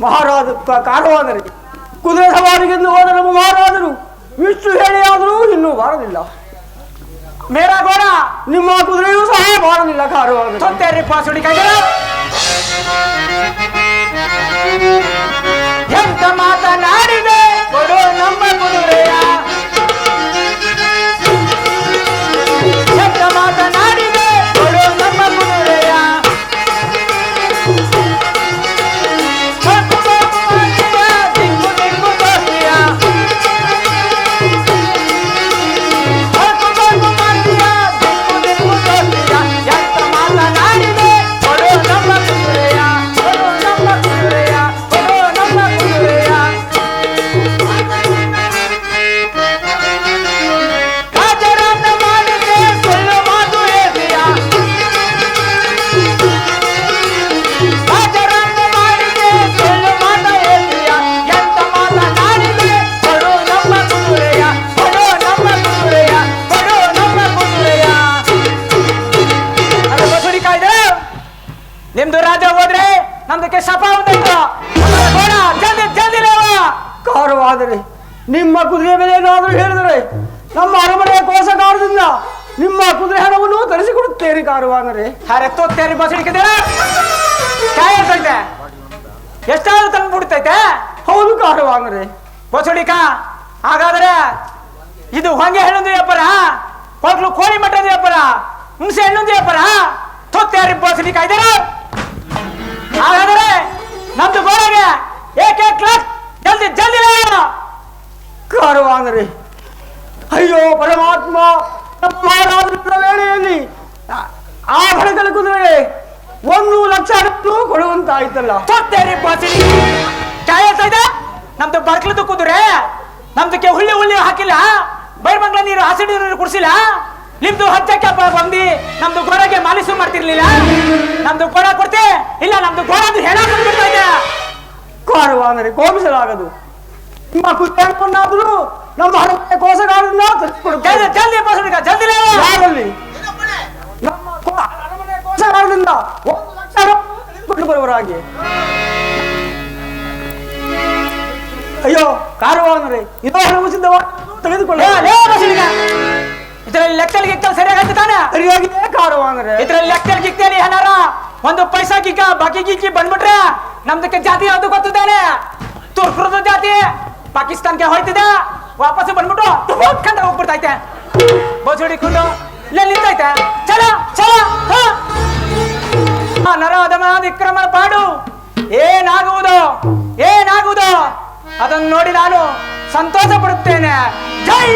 ಮಹಾರಾಜ ಕಾರವಾದರೆ ಕುದುರೆ ಸವಾರಿಗೆಂದು ಹೋದ ನಮ್ಮ ಮಹಾರಾಜರು ವಿಷ್ಣು ಹೇಳಿ ಆದರೂ ಇನ್ನೂ ಬಾರಲಿಲ್ಲ. ಮೇರಾ ಗೋಡ ನಿಮ್ಮ ಕುದುರೆಯೂ ಸಹ ಬಾರಲಿಲ್ಲ. ಕಾರವಾಗದೆ ಸತ್ತೇರಿ ಪಾಸುಡಿ ಕೈಗಳ ಎಂತ ಮಾತನಾಡಿದೆ ಕೊಡು ನಮ್ಮ ಕುದುರೆಯ, ಎಂತ ಮಾತನಾಡಿದೆ ಕೊಡು ನಮ್ಮ ಕುದುರೆಯ. ದಿಕ್ಕು ದಿಕ್ಕು ತೋರಿಯ ಎಂತ ಮಾತನಾಡಿದೆ ಕೊಡು ನಮ್ಮ ಕುದುರೆಯ, ಕೊಡು ನಮ್ಮ ಕುದುರೆಯ, ಕೊಡು ನಮ್ಮ ಕುದುರೆಯ. ನಿಮ್ಮ ಕುದುರೆ ಬೆಲೆ ಏನಾದರೂ ಹೇಳಿದರೆ ನಮ್ಮ ಅರಮನೆಯ ಕೋಸಗಾರದಿಂದ ನಿಮ್ಮ ಕುದುರೆ ಹಣವನ್ನು ತರಿಸಿಕೊಡುತ್ತೇನೆ ಕಾರುವಾನರೇ. ಅರೆ ತೋತ್ತೇರಿ ಬಸಡಿಕಿದ್ದೀರ ಕಾಯ್ತೈತೆ ಎಷ್ಟಾದ್ರೂ ತಂದು ಬಿಡ್ತೈತೆ. ಹೌದು ಕಾರುವಾನರೇ. ಬಸಡಿಕ ಹಾಗಾದ್ರೆ ಇದು ಹೊಂಗೆ ಹೆಣ್ಣೊಂದು ವ್ಯಾಪಾರ, ಹೋಗ್ಲು ಕೋಳಿ ಮಟ್ಟದ ವ್ಯಾಪಾರ, ಹುಣಸೆ ಹೆಣ್ಣೊಂದು ವ್ಯಾಪಾರ, ತೋತ್ತೇರಿ ಬಸಡಿಕ ಇದ್ದಾರೆ. ಹಾಗಾದ್ರೆ ನಮ್ದು ಗೋಡೆಗೆ ಏಕೆ ಕ್ಲಾಕ್ ಜಲ್ದಿ ಜಲ್ದಿ ಕಾರುವಾನರೇ. ಅಯ್ಯೋ ಪರಮಾತ್ಮ, ನಮ್ಮ ರಾತ್ರಿಗಳ ವೇಳೆಯಲ್ಲಿ ಆ ಬಡಗಲ ಕುದುರೆ 1 ಲಕ್ಷ ಕೊಡುವಂತಾಯ್ತಲ್ಲ. ತೋತ್ತೇರಿ ಬಸಡಿ ಕಾಯ್ತೈತೆ. ನಮ್ದು ಬರ್ಕ್ಲದ್ದು ಕುದುರೆ, ನಮ್ದಕ್ಕೆ ಹುಳ್ಳಿ ಹಾಕಿಲ್ಲ, ಬೈರ್ಮಂಗ್ಲ ನೀರು ಹಸಿರು ನೀರು ಕುಡಿಸಿಲ್ಲ, ನಿಮ್ದು ಹಚ್ಚಕ್ಕೆ ಬಂದು ನಮ್ದು ಗೋಡೆಗೆ ಮಾಲಿಸು ಮಾಡ್ತಿರ್ಲಿಲ್ಲ. ನಮ್ದು ಗೋಡ ಕೊಡ್ತೆ ಇಲ್ಲ, ನಮ್ದು ಗೋಡ ಹೆಣ ಕೊಡ್ಬಿಡ್ತಾ ಇದೆ. ಕಾರುವಾನರೇ, ಕೋಪಿಸಲಾಗದು. ನಿಮ್ಮ ಕುದುರೆಯನ್ನಾದರೂ ನಮ್ಮ ಅರಮನೆಯ ಕೋಸಗಾರರಿಂದ ತರಿಸಿಕೊಡುತ್ತೇನೆ. ಜಲ್ದಿ ಬಸಡಿಕ ಜಲ್ದಿ ಯಾರಲ್ಲಿ ನಮ್ಮ ಅರಮನೆಯ ಕೋಸಗಾರದಿಂದ 1 ಲಕ್ಷ ತೆಗೆದುಕೊಂಡು ಬರುವರ ಹಾಗೆ. ಅಯ್ಯೋ ಕಾರುವಾನರೇ, ಇದೋ ಹಣವು ಸಿದ್ಧವಾಗಿ ತೆಗೆದುಕೊಳ್ಳ. ಇದರಲ್ಲಿ ಲೆಕ್ಕಲ್ ಗಿಕ್ಕಲ್ ಸರಿಯಾಗಿ ಆಯ್ತು ತಾನೆ? ಸರಿಯಾಗಿದೆ ಕಾರುವಾನರೇ. ಇದರಲ್ಲಿ ಲೆಕ್ಕಲ್ ಗಿಕ್ಕೇಲಿ ಏನಾರ ಒಂದು ಪೈಸಾ ಗಿಕ್ಕ ಬಾಕಿ ಗಿಕ್ಕಿ ಬಂದ್ಬಿಟ್ರೆ ನಮ್ದಕ್ಕೆ ಜಾತಿ ಯಾವ್ದು ಗೊತ್ತಿದ್ದಾನೆ? ತುರ್ಕುರದ ಜಾತಿ ಪಾಕಿಸ್ತಾನ್ಗೆ ಹೋಯ್ತಿದೆ, ವಾಪಸ್ ಬಂದ್ಬಿಟ್ಟು ಕಂಡ ಹೋಗ್ಬಿಡ್ತೈತೆ. ಬಸ್ ಹಿಡಿಕೊಂಡು ಇಲ್ಲೇ ನಿಂತೈತೆ. ಚಲ ಚಲ ನರಾಧಮ ವಿಕ್ರಮ ಪಾಡು ಏನಾಗುವುದು ಏನಾಗುವುದು ಅದನ್ನು ನೋಡಿ ನಾನು ಸಂತೋಷ ಪಡುತ್ತೇನೆ. ಜೈ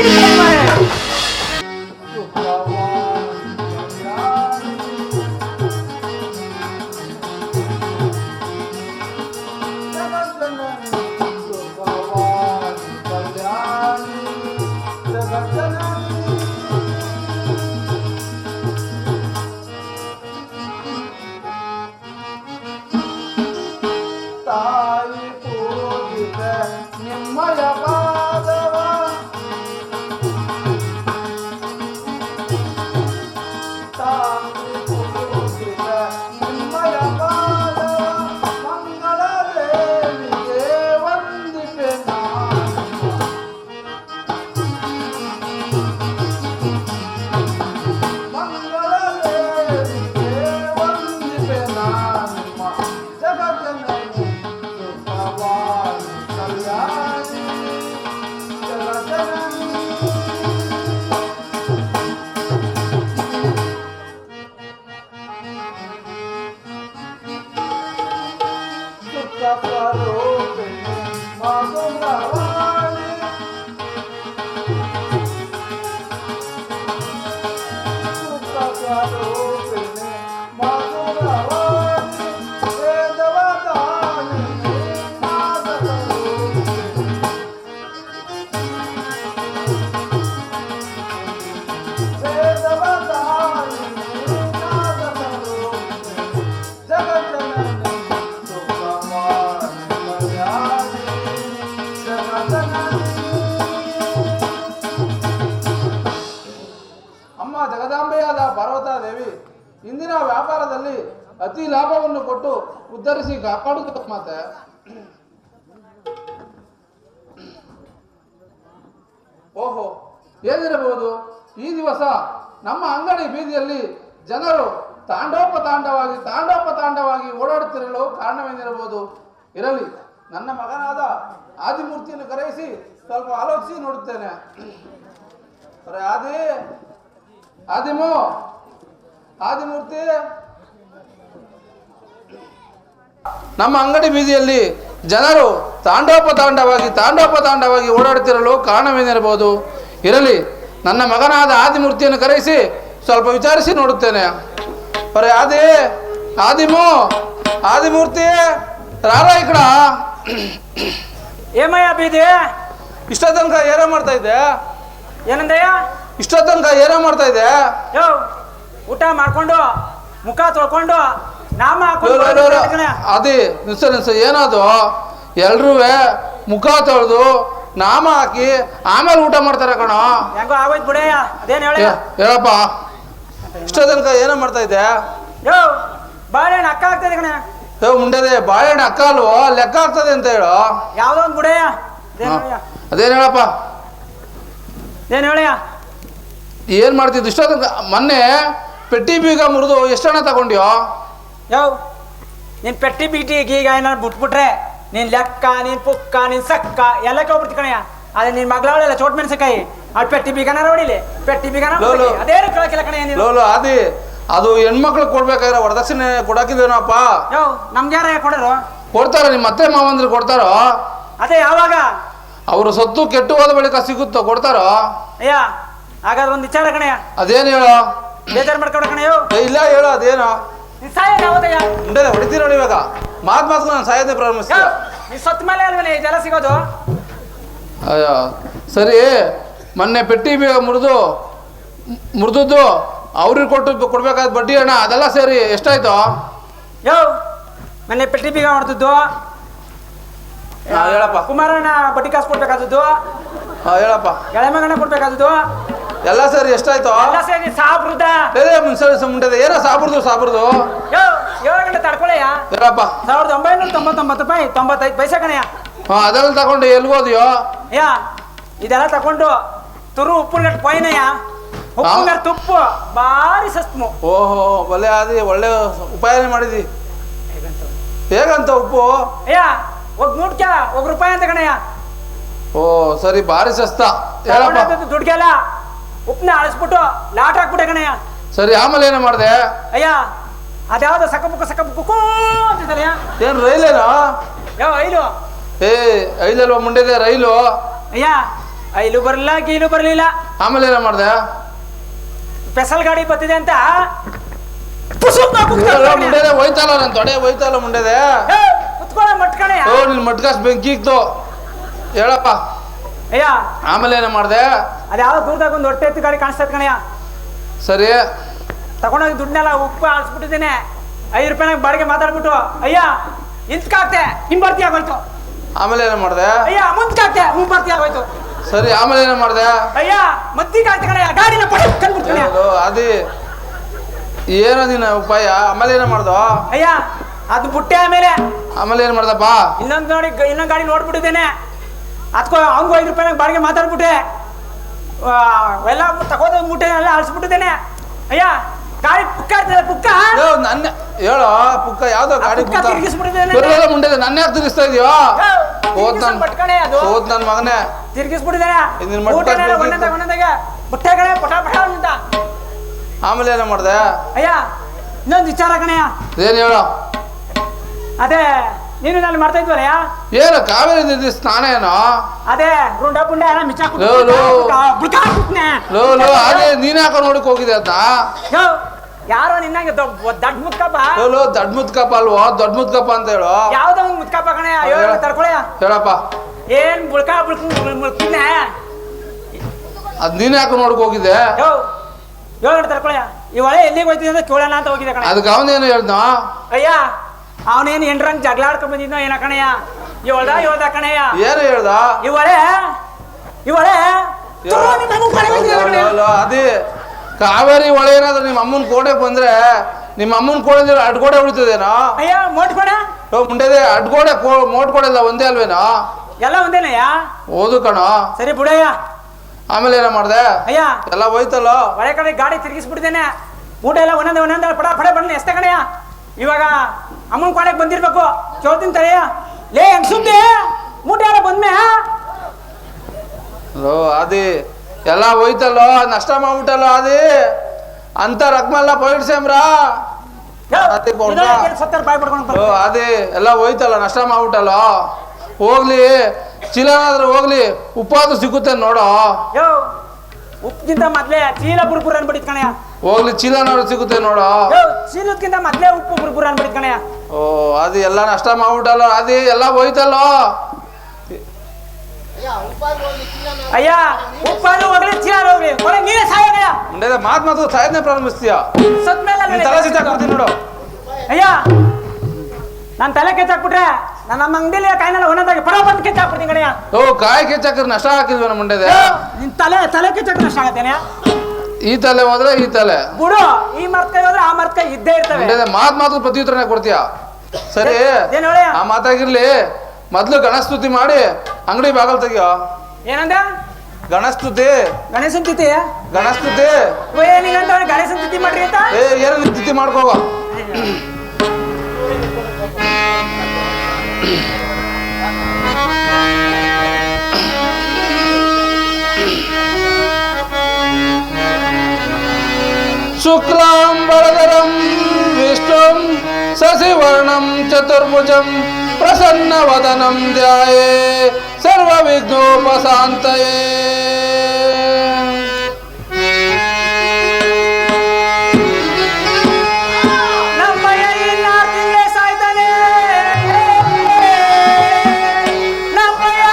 ಜಗದಾಂಬೆಯಾದ ಪಾರ್ವತಾದೇವಿ ಇಂದಿನ ವ್ಯಾಪಾರದಲ್ಲಿ ಅತಿ ಲಾಭವನ್ನು ಕೊಟ್ಟು ಉದ್ಧರಿಸಿ ಕಾಪಾಡುತ್ತ ಮಾತೆ. ಓಹೋ, ಏನಿರಬಹುದು ಈ ದಿವಸ ನಮ್ಮ ಅಂಗಡಿ ಬೀದಿಯಲ್ಲಿ ಜನರು ತಾಂಡೋಪತಾಂಡವಾಗಿ ಓಡಾಡುತ್ತಿರಲು ಕಾರಣವೇನಿರಬಹುದು? ಇರಲಿ, ನನ್ನ ಮಗನಾದ ಆದಿಮೂರ್ತಿಯನ್ನು ಕರೆಯಿಸಿ ಸ್ವಲ್ಪ ಆಲೋಚಿಸಿ ನೋಡುತ್ತೇನೆ. ಆದಿಮೂರ್ತಿ, ನಮ್ಮ ಅಂಗಡಿ ಬೀದಿಯಲ್ಲಿ ಜನರು ತಾಂಡೋಪತಾಂಡವಾಗಿ ಓಡಾಡುತ್ತಿರಲು ಕಾರಣವೇನಿರಬಹುದು? ಇರಲಿ, ನನ್ನ ಮಗನಾದ ಆದಿಮೂರ್ತಿಯನ್ನು ಕರೆಯಿಸಿ ಸ್ವಲ್ಪ ವಿಚಾರಿಸಿ ನೋಡುತ್ತೇನೆ. ಆದಿಮೂರ್ತಿ ರಾರ ಈ ಕಡ. ಏಮಯ್ಯ ಬೀದಿ ಇಷ್ಟ ತನಕ ಏನೋ ಮಾಡ್ತಾ ಇದ್ದೆ? ಏನಂದಯ್ಯ? ಇಷ್ಟ ತನಕ ಏನೋ ಮಾಡ್ತಾ ಇದ್ದೆ? ಯೋ, ಊಟ ಮಾಡ್ಕೊಂಡು ಮುಖ ತೊಳ್ಕೊಂಡು ನಾಮ ಅದೇ ನಿಲ್ಸ ಏನದು? ಎಲ್ರೂ ಮುಖ ತೊಳೆದು ನಾಮ ಹಾಕಿ ಆಮೇಲೆ ಊಟ ಮಾಡ್ತಾರೆ ಕಣ. ಹೆಂಗೋ ಆಗೋಯ್ತು ಬಿಡಯ್ಯ, ಅದೇನು ಹೇಳಪ್ಪ. ಇಷ್ಟ ತನಕ ಏನೋ ಮಾಡ್ತಾ ಇದ್ದೆ? ಯೋ, ಬಾಳೆಹಣ್ಣು ಅಕ್ಕ ಆಗ್ತದೆ ಕಣ. ಮುಂಡೆದೆ ಬಾಳೆಹಣ್ಣು ಅಕ್ಕ ಅಲ್ವೋ, ಲೆಕ್ಕ ಆಗ್ತದೆ ಅಂತ ಹೇಳು. ಯಾವ್ದೋ ಒಂದು ಬಿಡಯ್ಯ. ಅದೇನು ಹೇಳಪ್ಪ? ಏನು ಹೇಳಯ್ಯ? ಏನು ಮಾಡ್ತಿದ್ದು ಇಷ್ಟೊತ್ತ? ಮೊನ್ನೆ ಪೆಟ್ಟಿ ಬೀಗ ಮುರಿದು ಎಷ್ಟಣ್ಣ ತಗೊಂಡ್ಯೋ? ಯಾವ ನೀನು ಪೆಟ್ಟಿ ಬೀಟಿಗೆ ಈಗ ಏನಾರು ಬಿಟ್ಬಿಟ್ರೆ ನೀನು ಲೆಕ್ಕ, ನೀನು ಪುಕ್ಕ, ನೀನು ಸಕ್ಕ ಎಲ್ಲಕ್ಕೆ ಹೋಗ್ಬಿಡ್ತಿ ಕಣಯ್ಯ. ಅದೇ ನಿನ್ನ ಮಗಳವಳೆಲ್ಲ ಚೋಟ್ ಮೆಣಸಕಾಯಿ ಅವ್ಳು ಪೆಟ್ಟಿ ಬೀಗನಾರ ಹೊಡಿಲಿ, ಪೆಟ್ಟಿ ಬೀಗನ ಅದೇನು ಕೇಳಕ್ಕಿಲ್ಲ ಕಣಯ್ಯ ನೀನು. ಲೋಲು ಅದಿ ಅದು ಹೆಣ್ಮಕ್ಳಿಗೆ ಕೊಡ್ಬೇಕಾದ್ರೆ ವರದಕ್ಷಿಣೆ ಕೊಡಾಕಿದ್ದೇನಪ್ಪ? ಯಾವ ನಮ್ಗೆ ಯಾರ ಕೊಡೋರು? ಕೊಡ್ತಾರ, ನಿಮ್ಮ ಅತ್ತೆ ಮಾವಂದ್ರೆ ಕೊಡ್ತಾರೋ? ಅದೇ ಯಾವಾಗ ಅವರು ಸತ್ತು ಕೆಟ್ಟು ಹೋದ ಬಳಿಕ ಸಿಗುತ್ತೋ ಕೊಡ್ತಾರೋ? ಅಯ್ಯ ಹಾಗಾದ್ರೆ ಒಂದು ವಿಚಾರ ಕಣಯ್ಯ. ಅದೇನು ಹೇಳೋ? ಬೇಜಾರು ಮಾಡ್ಕೊಡ ಕಣಯ್ಯೋ. ಇಲ್ಲ ಹೇಳೋ, ಅದೇನು? ನೀನು ಸಾಯೋದು ಯಾವತ್ತಯ್ಯ? ಮುಂದೆ ಹೊಡಿತೀರ ನೋಡಿ ಇವಾಗ ಮಾತು ನಾನು ಸಾಯೋದೇ ಪ್ರಾರಂಭಿಸ್ತೀಯ. ನೀ ಸತ್ತ ಮೇಲೆ ಅಲ್ವೇ ಜಲ ಸಿಗೋದು? ಅಯ್ಯೋ ಸರಿ, ಮೊನ್ನೆ ಪೆಟ್ಟಿ ಬೀಗ ಮುರಿದದ್ದು ಅವ್ರಿಗೆ ಕೊಡ್ಬೇಕಾದ ಬಡ್ಡಿ ಹಣ ಅದೆಲ್ಲ ಸೇರಿ ಎಷ್ಟಾಯ್ತು? ಯೋ ಮೊನ್ನೆ ಪೆಟ್ಟಿ ಬೀಗ ಮಾಡ್ತಿದ್ದು ಹೇಳಪ್ಪ. ಕುಮಾರಣ್ಣ ಬಡ್ಡಿ ಕಾಸು ಕೊಡ್ಬೇಕಾದದ್ದು, ಹೇಳಪ್ಪ. ಎಳೆಮಗನ ಕೊಡ್ಬೇಕಾದದ್ದು ಎಲ್ಲ ಸೇರಿ ಎಷ್ಟಾಯ್ತು? ಎಲ್ಲ ಸೇರಿ ಸಾಬ್ರದ ಮುಂಡೆ ಏನೋ ಸಾಬ್ರದು ಯೋ 7 ಗಂಟೆ ತಡ್ಕೊಳ್ಳಯ್ಯ. ಹೇಳಪ್ಪ. 1999 ರೂಪಾಯಿ 95 ಪೈಸೆ ಕಣಯ್ಯ. ಅದೆಲ್ಲ ತಗೊಂಡು ಎಲ್ಗೋದ್ಯೋ? ಯಾ ಇದೆಲ್ಲ ತಗೊಂಡು ತುರು ಉಪ್ಪಿನ ಗಟ್ಟು ಪೊಯ್ನಯ್ಯ, ಉಪ್ಪಿನ ಗಟ್ಟು ತುಪ್ಪು ಭಾರಿ ಸಸ್ತು. ಓಹೋ ಬಲೆ ಅದಿ ಒಳ್ಳೆ ಉಪಾಯನೇ ಮಾಡಿದಿ. ಹೇಗಂತ ಉಪ್ಪು? ಅಯ್ಯ ಒಗ್ ನೂಟ್ಕ ₹1 ಅಂತ ಕಣಯ್ಯ. ಓ ಸರಿ, ಭಾರಿ ಸಸ್ತ. ಹೇಳಪ್ಪ. ದುಡ್ಗೆಲ್ಲ ಉಪ್ಪನ್ನ ಅಳಿಸ್ಬಿಟ್ಟು ಲಾಟ್ ಹಾಕ್ಬಿಟ್ಟೆ ಕಣಯ್ಯ. ಸರಿ, ಆಮೇಲೆ ಏನೋ ಮಾಡಿದೆ? ಅಯ್ಯ ಅದ್ಯಾವ್ದು ಸಕ್ಕಬುಕ್ಕು ಅಂತಿದ್ದಲ್ಲ. ಏನು ರೈಲೇನೋ? ಯಾವ ಐಲು? ಐಲಲ್ವ ಮುಂಡೆದೆ ರೈಲು. ಅಯ್ಯ ಐಲು ಬರಲಿಲ್ಲ, ಗೀಲು ಬರಲಿಲ್ಲ. ಆಮೇಲೆ ಏನೋ ಮಾಡಿದೆ? ಸ್ಪೆಷಲ್ ಗಾಡಿ ಬರ್ತಿದೆ ಅಂತ ಮುಂಡೆದೆ ಹೋಯ್ತಲ್ಲ, ನನ್ನ ತೊಡೆ ಹೋಯ್ತಲ್ಲ ಮುಂಡೆದೆ. ಕುತ್ಕೊಳ್ಳ ಮಟ್ಕಣಯ್ಯ. ಓ ನಿನ್ ಮಟ್ಕಾಸ್ ಬೆಂಕಿ ಇಕ್ತು. ಹೇಳಪ್ಪ. ಅಯ್ಯ ಆಮೇಲೆ ಏನೋ ಮಾಡಿದೆ? ಅದ್ಯಾವ್ದು ದೂರದಾಗ ಒಂದು ಹೊಟ್ಟೆ ಎತ್ತು ಗಾಡಿ ಕಾಣಿಸ್ತೈತೆ ಕಣಯ್ಯ. ಸರಿ, ತಗೊಂಡೋಗಿ ದುಡ್ಡನ್ನೆಲ್ಲ ಉಪ್ಪು ಆಳಿಸ್ಬಿಟ್ಟಿದ್ದೇನೆ. ₹5 ಬಾಡಿಗೆ ಮಾತಾಡ್ಬಿಟ್ಟು ಅಯ್ಯ ಇಂತ್ಕಾಗ್ತೆ ಹಿಂಬರ್ತಿ ಆಗೋಯ್ತು. ಆಮೇಲೆ ಏನೋ ಮಾಡಿದೆ? ಅಯ್ಯ ಮುಂದ್ಕಾಗ್ತೆ ಹಿಂಬರ್ತಿ ಆಗೋಯ್ತು. ಸರಿ, ಆಮೇಲೆ ಏನೋ ಮಾಡಿದೆ? ಅಯ್ಯ ಮದ್ದಿಗಾಗ್ತೆ ಕಣಯ್ಯ, ಗಾಡಿನ ಕಂಡ್ಬಿಡ್ತೀನಿ. ಅದಿ ಏನೋ ನಿನ್ನ ಉಪಾಯ? ಆಮೇಲೆ ಏನೋ ಮಾಡ್ದೋ? ಅಯ್ಯ ಅದು ಬುಟ್ಟೆ ಆಮೇಲೆ ಏನ್ ಮಾಡ್ದಪ್ಪ? ಇನ್ನೊಂದು ಗಾಡಿ ನೋಡ್ಬಿಟ್ಟಿದ್ದೇನೆ. ಅದಕ್ಕೋ ಅವ್ನಿಗೂ ₹5 ಬಾಡಿಗೆ ಮಾತಾಡ್ಬಿಟ್ಟೆ. ಎಲ್ಲ ತಗೋದ ಮೂಟೆನೆಲ್ಲ ಅಳಿಸ್ಬಿಟ್ಟಿದ್ದೇನೆ. ಅಯ್ಯ ಗಾಡಿ ಪುಕ್ಕ ಇರ್ತದೆ, ಪುಕ್ಕ ನನ್ನ ಹೇಳೋ ಪುಕ್ಕ ಯಾವ್ದೋ ಗಾಡಿ ತಿರ್ಗಿಸ್ಬಿಟ್ಟಿದ್ದೇನೆ. ಮುಂಡೆ ನನ್ನ ಯಾಕೆ ತಿರ್ಗಿಸ್ತಾ ಇದೀಯೋ? ಹೋದ್ ನನ್ ಮಗನೇ ತಿರ್ಗಿಸ್ಬಿಟ್ಟಿದ್ದೇನೆ. ಒಂದೊಂದಾಗೆ ಬುಟ್ಟೆಗಳೇ ಪಟ ಪಟ ಅಂತ. ಆಮೇಲೆ ಏನೋ ಮಾಡ್ದೆ? ಅಯ್ಯ ಇನ್ನೊಂದು ವಿಚಾರ ಕಣಯ್ಯ. ಏನ್ ಹೇಳೋ? ಅದೇ ನೀನು ನಾನು ಮಾಡ್ತಾ ಇದ್ವಲ್ಲಯ್ಯ, ಏನು ಕಾವೇರಿ ಸ್ನಾನ ಏನೋ? ಅದೇ ರುಂಡ ಪುಂಡ ಎಲ್ಲ ಮಿಚ್ಚ ಅದೇ ನೀನ್ ಯಾಕ ನೋಡಕ್ ಹೋಗಿದೆ ಅಂತ? ಯಾರೋ ನಿನ್ನಂಗೆ ದೊಡ್ಡ ಮುತ್ಕಪ್ಪ. ದೊಡ್ಡ ಮುತ್ಕಪ್ಪ ಅಲ್ವೋ? ದೊಡ್ಡ ಮುತ್ಕಪ್ಪ ಅಂತ ಹೇಳು. ಯಾವ್ದೋ ಒಂದು ಮುತ್ಕಪ್ಪ ಕಣಯ್ಯ, ತಡ್ಕೊಳಯ್ಯ. ಹೇಳಪ್ಪ. ಏನ್ ಮುಳ್ಕಿನ್ನ ಅದ್ ನೀನ್ ಯಾಕ ನೋಡಕ್ ಹೋಗಿದ್ದೆ? 7 ಗಂಟೆ ತಡ್ಕೊಳಯ್ಯ. ಈ ಒಳೆ ಎಲ್ಲಿಗೆ ಹೋಯ್ತಿದೆ ಅಂತ ಕೇಳೋಣ ಅಂತ ಹೋಗಿದೆ ಕಣ. ಅದಕ್ಕೆ ಅವನೇನು ಹೇಳ್ದ? ಅಯ್ಯ ಅವನೇನು ಎಂಟ್ರಂಗ್ ಜಗಳ ಆಡ್ಕೊಂಡ್ ಬಂದಿದ್ನೋ ಏನ ಕಣಯ್ಯ. ಹೇಳ್ದ ಕಣಯ್ಯ. ಏನು ಹೇಳ್ದ? ಇವಳೆ ಅದೇ ಕಾವೇರಿ ಹೊಳೆ ಏನಾದ್ರು ನಿಮ್ಮ ಅಮ್ಮನ ಕೋಣೆಗೆ ಬಂದ್ರೆ ನಿಮ್ಮ ಅಮ್ಮನ ಕೋಣೆ ಅಡ್ಗೋಡೆ ಉಳಿತದೇನೋ? ಅಯ್ಯ ಮೋಟ್ಕೋಣ ಮುಂಡೆದೆ ಅಡ್ಗೋಡೆ ಮೋಟ್ಕೋಡೆ ಎಲ್ಲ ಒಂದೇ ಅಲ್ವೇನೋ? ಎಲ್ಲ ಒಂದೇನಯ್ಯ. ಓದು ಕಣೋ. ಸರಿ ಬಿಡಯ್ಯ. ಆಮೇಲೆ ಏನೋ ಮಾಡ್ದೆ? ಅಯ್ಯ ಎಲ್ಲ ಹೋಯ್ತಲ್ಲ, ಒಳ್ಳೆ ಕಡೆ ಗಾಡಿ ತಿರುಗಿಸ್ಬಿಟ್ಟಿದ್ದೇನೆ. ಊಟ ಎಲ್ಲ ಒಂದೊಂದೇ ಪಡೆ ಬಣ್ಣ ಎಷ್ಟೇ ಕಣಯ್ಯ. ಇವಾಗ ಅಮ್ಮನ ಕೋಣೆಗೆ ಬಂದಿರ್ಬೇಕು. ಕೇಳ್ತೀನಿ ತಡೆಯ. ಲೇ ಹೆಂಗ್ ಸುದ್ದಿ ಮೂಟೆ ಎಲ್ಲ ಬಂದ್ಮೆ ಅದೇ ಎಲ್ಲ ಹೋಯ್ತಲ್ಲೋ, ನಷ್ಟ ಮಾಡ್ಬಿಟ್ಟಲ್ಲ ಅದೇ ಅಂತ ರಕ್ಮೆಲ್ಲ ಪೋಯಿಡ್ಸೇಮ್ರ. ಅದೇ ಎಲ್ಲ ಹೋಯ್ತಲ್ಲ, ನಷ್ಟ ಮಾಡ್ಬಿಟ್ಟಲ್ಲ. ಹೋಗ್ಲಿ ಚೀಲನಾದ್ರೂ ಹೋಗ್ಲಿ, ಉಪ್ಪಾದ್ರೂ ಸಿಗುತ್ತೆ ನೋಡೋ. ಉಪ್ಪಿಗಿಂತ ಮೊದ್ಲೇ ಚೀಲ ಬುರ್ಬುರ್ ಅನ್ಬಿಟ್ಟಿದ್ ಕಣಯ್ಯ. ಹೋಗ್ಲಿ ಚೀಲನಾದ್ರೂ ಸಿಗುತ್ತೆ ನೋಡೋ. ಚೀಲಕ್ಕಿಂತ ಮೊದ್ಲೇ ಉಪ್ಪು ಬುರ್ಬುರ್ ಅನ್ಬಿಟ್ಟಿದ್ ಕಣಯ್ಯ. ಓ ಅದು ಎಲ್ಲ ನಷ್ಟ ಮಾಡ್ಬಿಟ್ಟಲ್ಲ, ಅದೇ ಎಲ್ಲ ಹೋಯ್ತಲ್ಲೋ. ಅಯ್ಯ ಉಪ್ಪಾದ್ರೂ ಹೋಗ್ಲಿ ಚೀಲ ಹೋಗ್ಲಿ, ನೀನೇ ಸಾಯೋದಯ್ಯ. ಮುಂದೆ ಮಾತು ಸಾಯದ್ನೇ ಪ್ರಾರಂಭಿಸ್ತೀಯ. ಸತ್ಮೇಲೆ ತಲೆ ಸಿಕ್ಕಾಕ್ಬಿಡ್ತೀನಿ ನೋಡು. ಅಯ್ಯ ನಾನು ತಲೆ ಕೆಚ್ಚಾಕ್ಬಿಟ್ರೆ ನಮ್ಮ ಅಂಗಡಿಲಿ ಕಾಯಿನೆಲ್ಲ ಒಂದೊಂದಾಗಿ ಪಡಪಟ್ಟು ಕೆಚ್ಚಾಕ್ಬಿಡ್ತೀನಿ ಕಣಯ್ಯ. ಓ ಕಾಯಿ ಕೆಚ್ಚಾಕ್ರೆ ನಷ್ಟ ಹಾಕಿಲ್ವ ನಮ್ಮ ಮುಂಡೆ? ನಿನ್ ತಲೆ ಕೆಚ್ಚಾಕ ನಷ್ಟ ಆಗತ್ತೇನೆ. ಈ ತಲೆ ಹೋದ್ರೆ ಈ ತಲೆ ಬಿಡು, ಈ ಮರ್ಕೈ ಹೋದ್ರೆ ಆ ಮರ್ಕೈ ಇದ್ದೇ ಇರ್ತವೆ. ಮಾತು ಪ್ರತ್ಯುತ್ತರನೇ ಕೊಡ್ತೀಯ. ಸರಿ, ಆ ಮಾತಾಗಿರ್ಲಿ. ಮೊದ್ಲು ಗಣಸ್ತುತಿ ಮಾಡಿ ಅಂಗಡಿ ಬಾಗಲ್ ತೆಗಿಯೋ. ಏನಂದ ಗಣಸ್ತುತಿ ಗಣೇಶನ್ ತಿಥಿ ಗಣಸ್ತುತಿ ಏನಂತ ಗಣೇಶನ್ ತಿಥಿ ಮಾಡ್ರಿ ಅಂತ ಏನು ತಿಥಿ ಮಾಡ್ಕೋವ ಶುಕ್ಲಾಂ ವರದರಂ ವಿಷ್ಣುಂ ಶಶಿವರ್ಣಂ ಚತುರ್ಭುಜಂ ಪ್ರಸನ್ನವದನಂ ಧ್ಯಾಯೇ ಸರ್ವವಿಘ್ನೋಪಶಾಂತಯೇ. ನಮ್ಮಯ್ಯ ಇನ್ನ 6 ತಿಂಗಳೇ ಸಾಯ್ತಾನೆ. ನಮ್ಮಯ್ಯ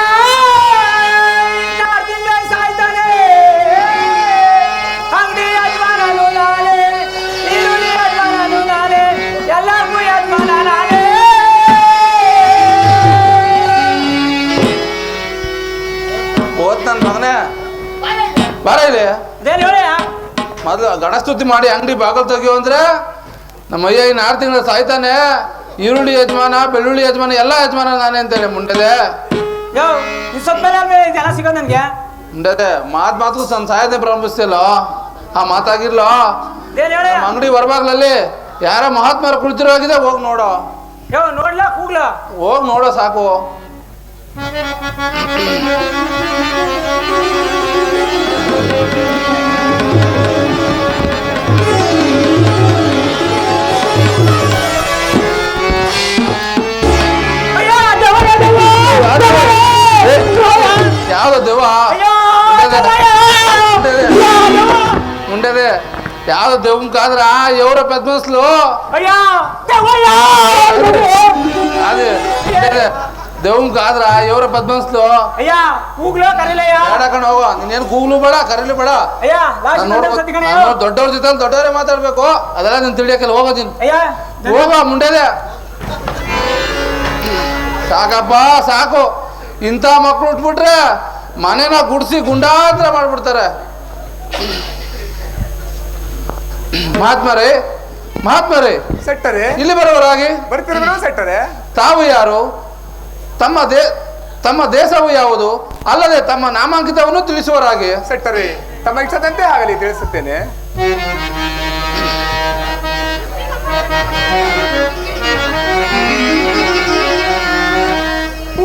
ಇನ್ನ 6 ತಿಂಗಳೇ ಸಾಯ್ತಾನೆ. ಅಂಗಡಿ ಯಜಮಾನನು ನಾನೇ, ಈರುಳ್ಳಿ ಯಜಮಾನನು ನಾನೇ, ಎಲ್ಲರಿಗೂ ಯಜಮಾನ ನಾನೇ. ಓದ್ ನನ್ನ ಮಗನೇ ಬಾರ ಇಲ್ಲಿ. ಅದೇನು ಹೇಳಿ ಮೊದಲು ಗಣಸ್ತುತಿ ಮಾಡಿ ಅಂಗಡಿ ಬಾಗಲ್ ತೆಗಿಯೋ ಅಂದ್ರೆ ನಮ್ಮ ಅಯ್ಯ ಇನ್ನು 6 ತಿಂಗಳು ಸಾಯ್ತಾನೆ. ಈರುಳ್ಳಿ ಯಜಮಾನ ಬೆಳ್ಳುಳ್ಳಿ ಯಜಮಾನ ಎಲ್ಲ ಯಜಮಾನ ನಾನೇ ಅಂತೇಳಿ ಮುಂಡೆದೆ ಯೋ ಇಷ್ಟೊತ್ತಲ್ಲಿ ಜನ ಸಿಗೋದು ನನಗೆ. ಮುಂಡೆದೆ ಮಾತು ಸಣ್ಣ ಸಾಯದೆ ಪ್ರಾರಂಭಿಸ್ತಿಲ್ಲ. ಆ ಮಾತಾಗಿರ್ಲೋ ಅದೇನು ಹೇಳಿ ನಮ್ಮ ಅಂಗಡಿ ಹೊರಬಾಗ್ಲಲ್ಲಿ ಯಾರ ಮಹಾತ್ಮರು ಕುಳಿತಿರೋಗಿದೆ ಹೋಗಿ ನೋಡೋ. ಯೋ ನೋಡ್ಲಾ ಕೂಗ್ಲಾ ಹೋಗಿ ನೋಡೋ ಸಾಕು. ಯಾವ್ದು ದೆವ್ವ ಮುಂಡೆದೆ ಯಾವ್ದು ದೆವ್ವನ್ ಕಾದ್ರ ಎವ್ರ ಪದ್ಮಸ್ಲು ಅದೇ ದೆವ್ವನ್ ಕಾದ್ರ ಎವ್ರ ಪದ್ಮಸ್ಲು ಅಯ್ಯ ಕೂಗ್ಲೋ ಕರೀಲಯ್ಯ ಬೇಡ ಕಣ ಹೋಗೋ. ನೀನೇನು ಕೂಗ್ಲು ಬೇಡ ಕರೀಲಿ ಬೇಡ. ಅಯ್ಯ ಲಾಸ್ಟ್ ದೊಡ್ಡವ್ರ ಜೊತೆ ದೊಡ್ಡವರೇ ಮಾತಾಡ್ಬೇಕು. ಅದೆಲ್ಲ ನೀನ್ ತಿಳಿಯಕಲ್ಲ ಹೋಗೋದಿನ್ ಅಯ್ಯ ಹೋಗೋ ಮುಂಡೆದೆ. ಸಾಕಪ್ಪ ಸಾಕು. ಇಂಥ ಮಕ್ಳು ಉಟ್ಬಿಟ್ರೆ ಮನೇನ ಗುಡ್ಸಿ ಗುಂಡಾತ್ರ ಮಾಡ್ಬಿಡ್ತಾರೆ. ಮಹಾತ್ಮರೇ ಸೆಟ್ಟರೆ ಇಲ್ಲಿ ಬರೋವರಾಗಿ ಬರ್ತಿರೋದು ಸೆಟ್ಟರೆ. ತಾವು ಯಾರು? ತಮ್ಮ ದೇಶವು ಯಾವುದು? ಅಲ್ಲದೆ ತಮ್ಮ ನಾಮಾಂಕಿತವನ್ನು ತಿಳಿಸುವರಾಗಿ. ಸೆಟ್ಟರೆ ತಮ್ಮ ಇಷ್ಟದಂತೆ ಆಗಲಿ ತಿಳಿಸುತ್ತೇನೆ.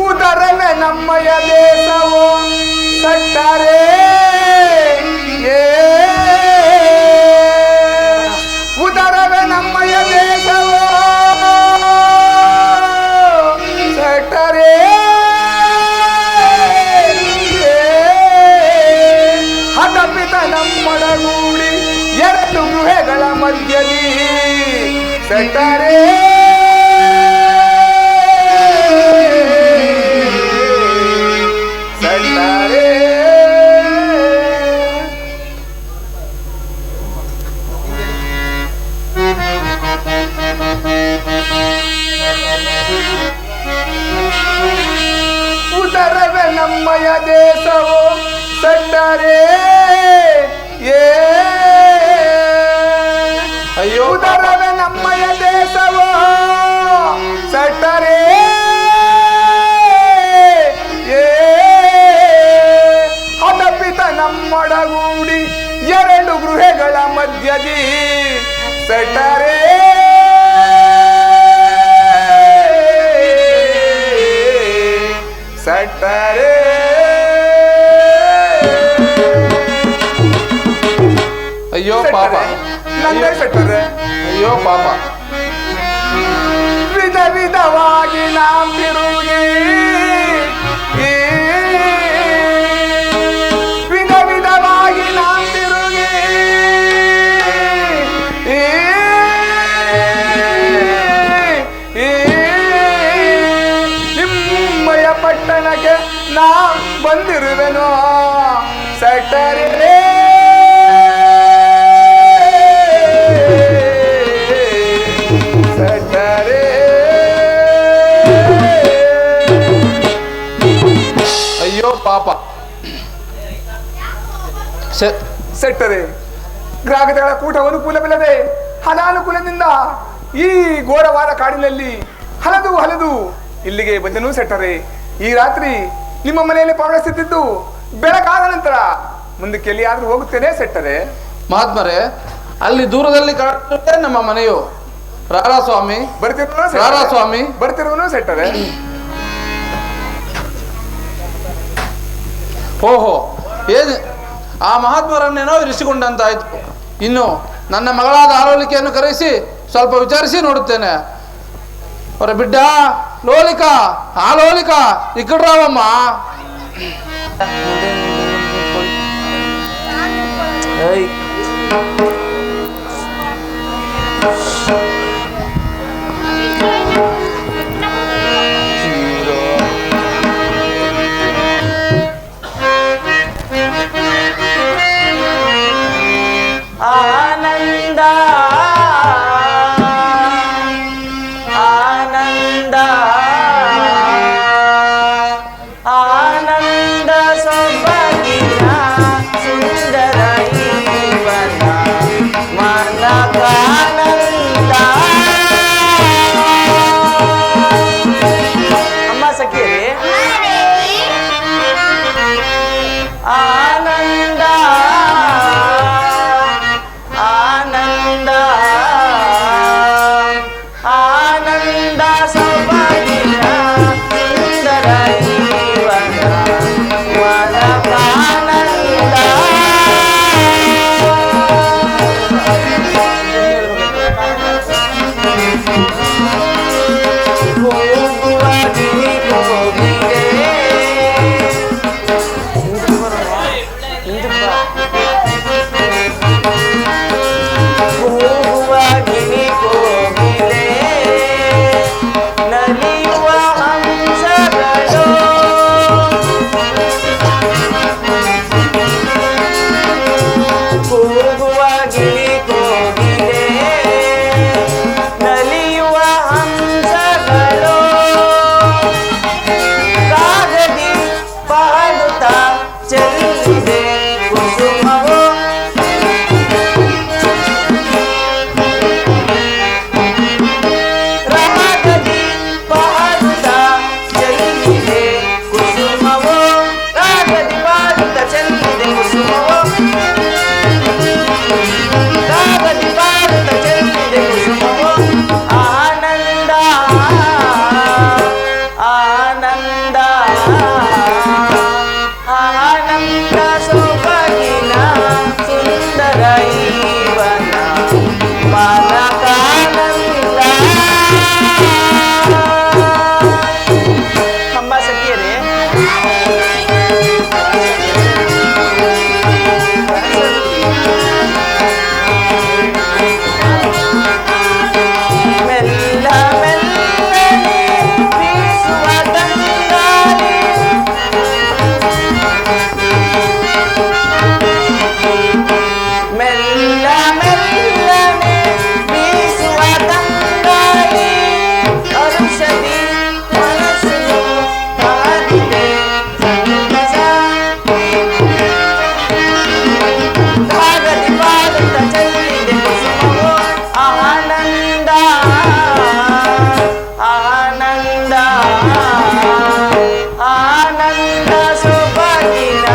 ಉದರವೇ ನಮ್ಮಯ ದೇಶವೋ ಸಟ್ಟರೆ ಉದರವೇ ನಮ್ಮಯ ದೇಶವೋ ಸಟ್ಟರೆ ಹಠಪಿತ ನಮ್ಮೊಡಗೂಡಿ 2 ಗೃಹಗಳ ಮಧ್ಯದಲ್ಲಿ ಸಟ್ಟರೆ ಉದರವೇ ನಮ್ಮಯ ದೇಶವೋ ಸಟ್ಟರೆ ಅಯ್ಯೋ ಉದರವೇ ನಮ್ಮಯ ದೇಶವೋ ಸಟ್ಟರೆ ಹಠಪಿತ ನಮ್ಮೊಡಗೂಡಿ 2 ಗೃಹಗಳ ಮಧ್ಯದಿ ಸಟ್ಟರೆ ಸಟ್ಟರೆ ಅಯ್ಯೋ ಪಾಪ. ನಂದೇ ಸಟ್ಟರೆ ಅಯ್ಯೋ ಪಾಪ. ವಿಧ ವಿಧವಾಗಿ ನಾಂ ತಿರುಗಿ ವಿಧ ವಿಧವಾಗಿ ನಾಂ ತಿರುಗಿ ನಿಮ್ಮಯ ಪಟ್ಟಣಕ್ಕೆ ನಾ ಬಂದಿರುವೆನೋ ಸಟ್ಟರೆ ಅಯ್ಯೋ ಪಾಪ. ಸೆಟ್ಟರೆ ಗ್ರಾಹಕಗಳ ಕೂಟ ಅನುಕೂಲವಿಲ್ಲದೆ ಅನಾನುಕೂಲದಿಂದ ಈ ಘೋರವಾದ ಕಾಡಿನಲ್ಲಿ ಹಲದು ಇಲ್ಲಿಗೆ ಬಂದನು ಸೆಟ್ಟರೆ. ಈ ರಾತ್ರಿ ನಿಮ್ಮ ಮನೆಯಲ್ಲಿ ಪವಣಿಸುತ್ತಿದ್ದು ಬೆಳಗಾದ ನಂತರ ಮುಂದಕ್ಕೆ ಎಲ್ಲಿಯಾದ್ರೂ ಹೋಗುತ್ತೇನೆ ಸೆಟ್ಟರೆ. ಮಹಾತ್ಮರೇ, ಅಲ್ಲಿ ದೂರದಲ್ಲಿ ಕಾಣುತ್ತೆ ನಮ್ಮ ಮನೆಯು. ರಾರಾ ಸ್ವಾಮಿ ರಾರಾ ಸ್ವಾಮಿ ಬರ್ತಿರುವನು ಸೆಟ್ಟರೆ. ಓಹೋ, ಏನ್ ಆ ಮಹಾತ್ಮರನ್ನೇನೋ ಇರಿಸಿಕೊಂಡಂತಾಯ್ತು. ಇನ್ನು ನನ್ನ ಮಗಳಾದ ಆಲೋಲಿಕೆಯನ್ನು ಕರೆಸಿ ಸ್ವಲ್ಪ ವಿಚಾರಿಸಿ ನೋಡುತ್ತೇನೆ. ಅವರ ಬಿಡ್ಡ ಲೋಲಿಕಾ, ಆಲೋಲಿಕಾ ಇಕ್ಕಡ್ರಾವಮ್ಮ. ಆನಂದ ಆನಂದ ಆನಂದ ಸೊಬಗಿನ ಸುಂದರ ಜೀವನ ಮನಕಾನಂದ. ಅಮ್ಮ ಸಖಿಯರೇ, ಆನಂದ ಆನಂದ ಆನಂದ ಸೊಬಗಿನ ಸುಂದರ ಜೀವನ ಮನಕಾನಂದ. ಹೋಗುವ ಗಿರಿ ಹೋಗಿದೆ ಹೋಗುವ ಗಿರಿ ಕೋಗಿಲೆ ನಲಿಯುವ ಹಂಸಗಳು ಹೋಗುವ ಗಿರಿ ಕೋಗಿಲೆ ನಲಿಯುವ ಹಂಸಗಳು ಕಾಗದಿ ಪಾಡುತ್ತಾ ಚೆಲ್ಲಿದೆ ಕುಸುಮವು ರಾಗದಿ ಪಾಡುತ್ತಾ ಚೆಲ್ಲಿದೆ ಕುಸುಮವು ರಾಗದಿ ಪಾಡುತ್ತಾ ಚೆಲ್ಲಿದೆ ಕುಸುಮವು ರಾಗದಿ ಪಾಡುತ್ತಾ ಚೆಲ್ಲಿದೆ ಕುಸುಮವು. ಆನಂದ ಆನಂದ ಆನಂದ ಸೊಬಗಿನ ಸುಂದರ ಜೀವನ ಮನಕಾನಂದ. ಅಮ್ಮ ಸಖಿಯರೇ, ಮೆಲ್ಲ ಮೆಲ್ಲನೆ ಬೀಸುವ ತಂಗಾಳಿ ಮೆಲ್ಲ ಮೆಲ್ಲನೆ ಬೀಸುವ ತಂಗಾಳಿ ಔಷಧಿ ಮನಸ್ಸು ಕಾದಿದೆ ಸಂತಸ ಕಾಗದಿ ಪಾಡುತ್ತ ಚೆಲ್ಲಿದೆ ಕುಸುಮವು. ಆನಂದ ಆನಂದ ಆನಂದ ಸೊಬಗಿನ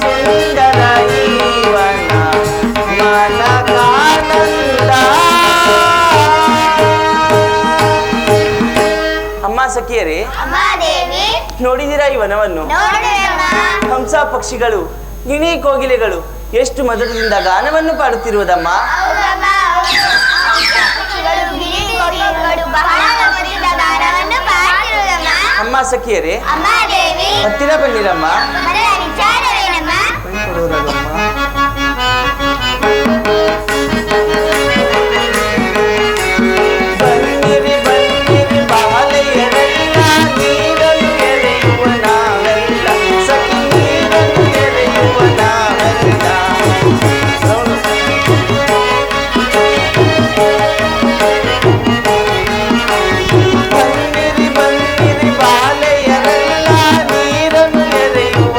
ಸುಂದರ ಜೀವನ ಮನಕಾನಂದ. ಅಮ್ಮ ಸಖಿಯರೇ, ಅಮ್ಮಾದೇವಿ ನೋಡಿದಿರಾ ಈ ವನವನ್ನು? ನೋಡಿದೆಯಮ್ಮ. ಹಂಸ ಪಕ್ಷಿಗಳು ಗಿಣಿ ಕೋಗಿಲೆಗಳು ಎಷ್ಟು ಮಧುರದಿಂದ ಗಾನವನ್ನು ಪಾಡುತ್ತಿರುವುದಮ್ಮ. ಹೌದಮ್ಮ, ಪಕ್ಷಿಗಳು, ಗಿಳಿಗಳು ಬಹಳ ಗಮನಿಸಿದ ಗಾನವನ್ನು ಪಾಡುತ್ತಿರುವುದಮ್ಮ. ಅಮ್ಮ ಸಖಿಯರೇ, ಅಮ್ಮಾದೇವಿ ಹತ್ತಿರ ಬನ್ನಿರಮ್ಮ. ಮೊದಲ ವಿಚಾರವೇನಮ್ಮ? ಬನ್ನಿರಿ ಬನ್ನಿರಿ ಬಾಲೆಯರೆಲ್ಲ ನೀರನ್ನು ಎರೆಯುವ ನಾವೆಲ್ಲ ಸಖಿ ನೀರನ್ನು ಎರೆಯುವ ನಾವೆಲ್ಲ. ಬನ್ನಿರಿ ಬನ್ನಿರಿ ಬಾಲೆಯರೆಲ್ಲ ನೀರನ್ನು ಎರೆಯುವ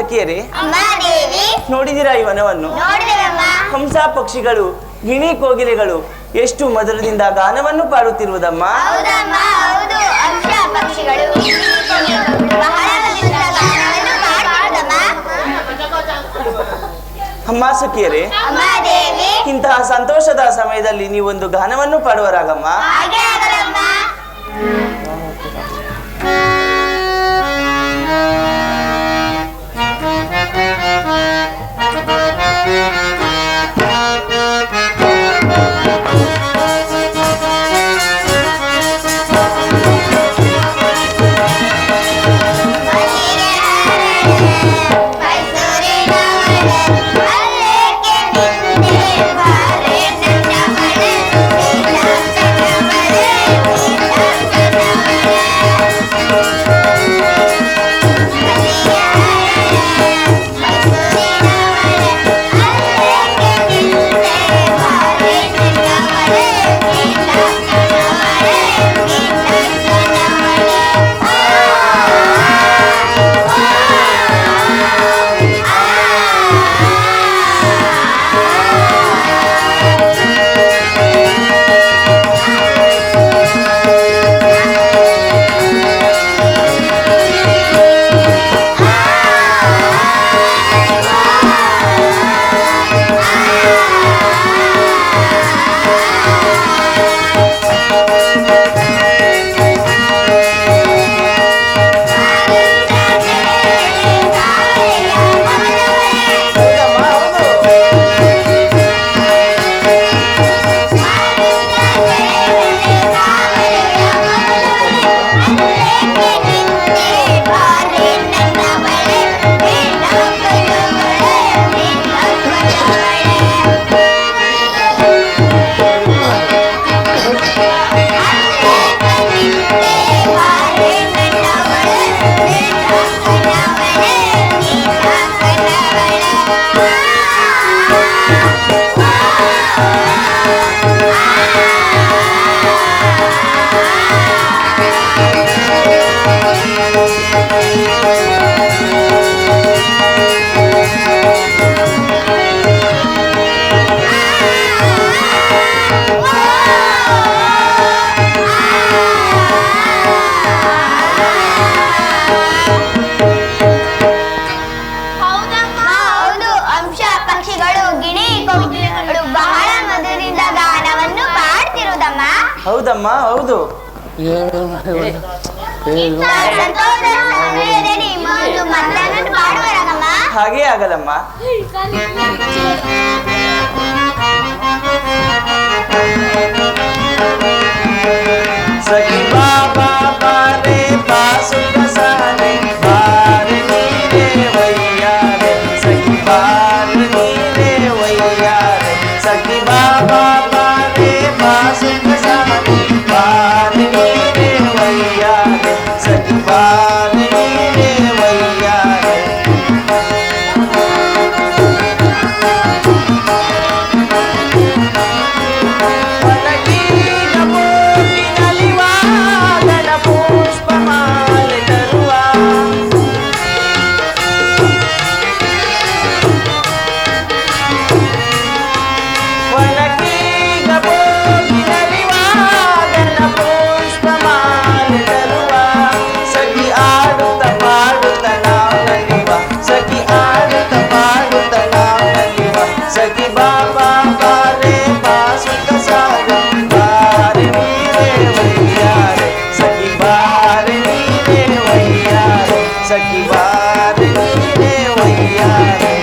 ಸಖಿಯರೇ, ಅಮ್ಮ ದೇವಿ, ನೋಡಿದಿರಾ ಈ ವನವನ್ನು? ನೋಡಿದೆವಮ್ಮ. ಹಂಸ ಪಕ್ಷಿಗಳು, ಗಿಣಿ ಕೋಗಿಲೆಗಳು ಎಷ್ಟು ಮಧುರದಿಂದ ಗಾನವನ್ನು ಪಾಡುತ್ತಿರುವುದಮ್ಮ. ಹೌದಮ್ಮ, ಹೌದು. ಅಂಶ ಪಕ್ಷಿಗಳು ಬಹಳ ಮಧುರದಿಂದ ಗಾನವನ್ನು ಪಾಡುತ್ತಿರುವುದಮ್ಮ. ಅಮ್ಮ ಸಖಿಯರೇ, ಅಮ್ಮ ದೇವಿ, ಇಂತಹ ಸಂತೋಷದ ಸಮಯದಲ್ಲಿ ನೀವೊಂದು ಗಾನವನ್ನು ಪಾಡುವರಾಗಮ್ಮ. ಹಾಗೆ ಆಗಲಮ್ಮ. ಹೌದಮ್ಮ, ಹೌದು. ಹಾಗೇ ಆಗಲಮ್ಮ. ಸಖಿ ಬಾಬಾ ಬಾರೆ ಬಾಸುಕ ಸಾನೆ ಬಾರೆ ನೀರೆ ವಯ್ಯಾರೆ ಸಖಿ ಬಾರೆ ನೀರೆ ವಯ್ಯಾರೆ ಸಖಿ ಬಾಬಾ ಬಾರೆ ಬಾಸುಕ ಸಾನೆ ಬಾರೆ ನೀರೆ ವಯ್ಯಾರೆ ಸಖಿ ಬಾರೆ ನೀರೆ ವಯ್ಯಾರೆ ಸಖಿ ಬಾಬಾ ಬಾರೆ ಬಾಸುಕ ಸಾರೆ ಬಾರೆ ನೀರೆ ವಯ್ಯಾರೆ ಸಖಿ ಬಾರೆ ನೀರೆ ವಯ್ಯಾರೆ ಸಖಿ ಬಾರೆ ನೀರೆ ವಯ್ಯಾರೆ.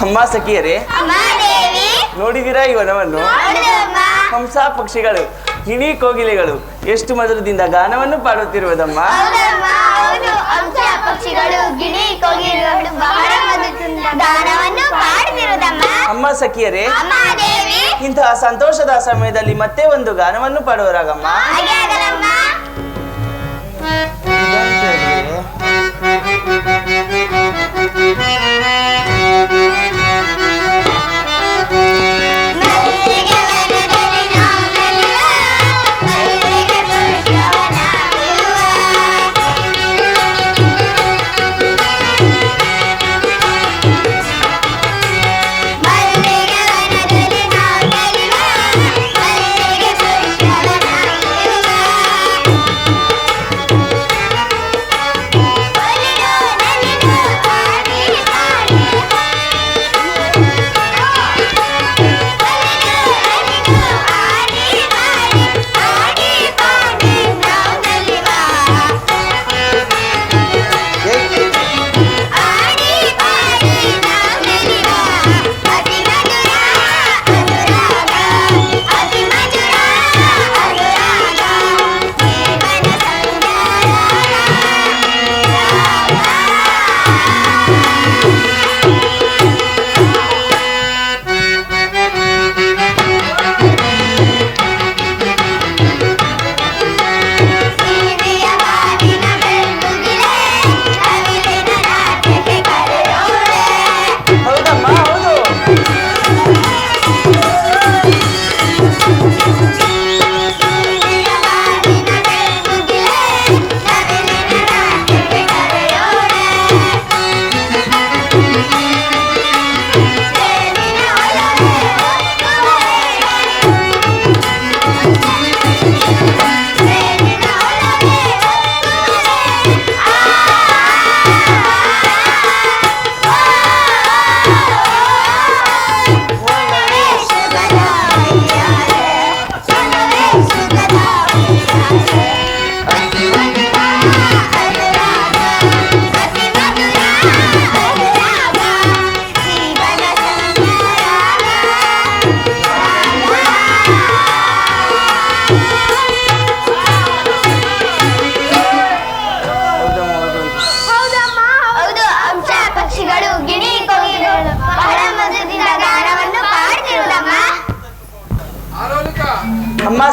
ಅಮ್ಮ ಸಖಿಯರೇ, ನೋಡಿದಿರಾ ಈ ವನವನ್ನು? ಹಂಸ ಪಕ್ಷಿಗಳು, ಗಿಣಿ ಕೋಗಿಲೆಗಳು ಎಷ್ಟು ಮಧುರದಿಂದ ಗಾನವನ್ನು ಪಾಡುತ್ತಿರುವುದಮ್ಮ. ಪಕ್ಷಿಗಳು, ಗಿಣಿ ಕೋಗಿಲೆಗಳು ಬಹಳ ಮಧುರದಿಂದ ಗಾನವನ್ನು ಪಾಡುತ್ತಿರುವುದಮ್ಮ. ಅಮ್ಮ ಸಖಿಯರೇ, ಇಂತಹ ಸಂತೋಷದ ಸಮಯದಲ್ಲಿ ಮತ್ತೆ ಒಂದು ಗಾನವನ್ನು ಪಾಡುವರಾಗಮ್ಮ. ಮಲ್ಲಿಗೆ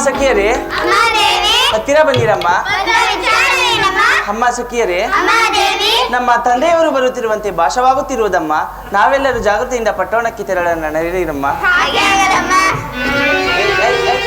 ಸಖಿಯರೇ ಅಮ್ಮ ದೇವಿ ಹತ್ತಿರ ಬಂದಿರಮ್ಮ. ಒಂದು ವಿಚಾರ ಏನಮ್ಮ? ಅಮ್ಮ ಸಖಿಯರೇ ಅಮ್ಮ ದೇವಿ ನಮ್ಮ ತಂದೆಯವರು ಬರುತ್ತಿರುವಂತೆ ಭಾಷವಾಗುತ್ತಿರುವುದಮ್ಮ. ನಾವೆಲ್ಲರೂ ಜಾಗೃತಿಯಿಂದ ಪಟ್ಟಣಕ್ಕೆ ತೆರಳೋಣ, ನಡೆಯಿರಮ್ಮ. ಹಾಗೆ ಆಗಲಮ್ಮ. ಏಯ್, ಏಯ್, ಏಯ್.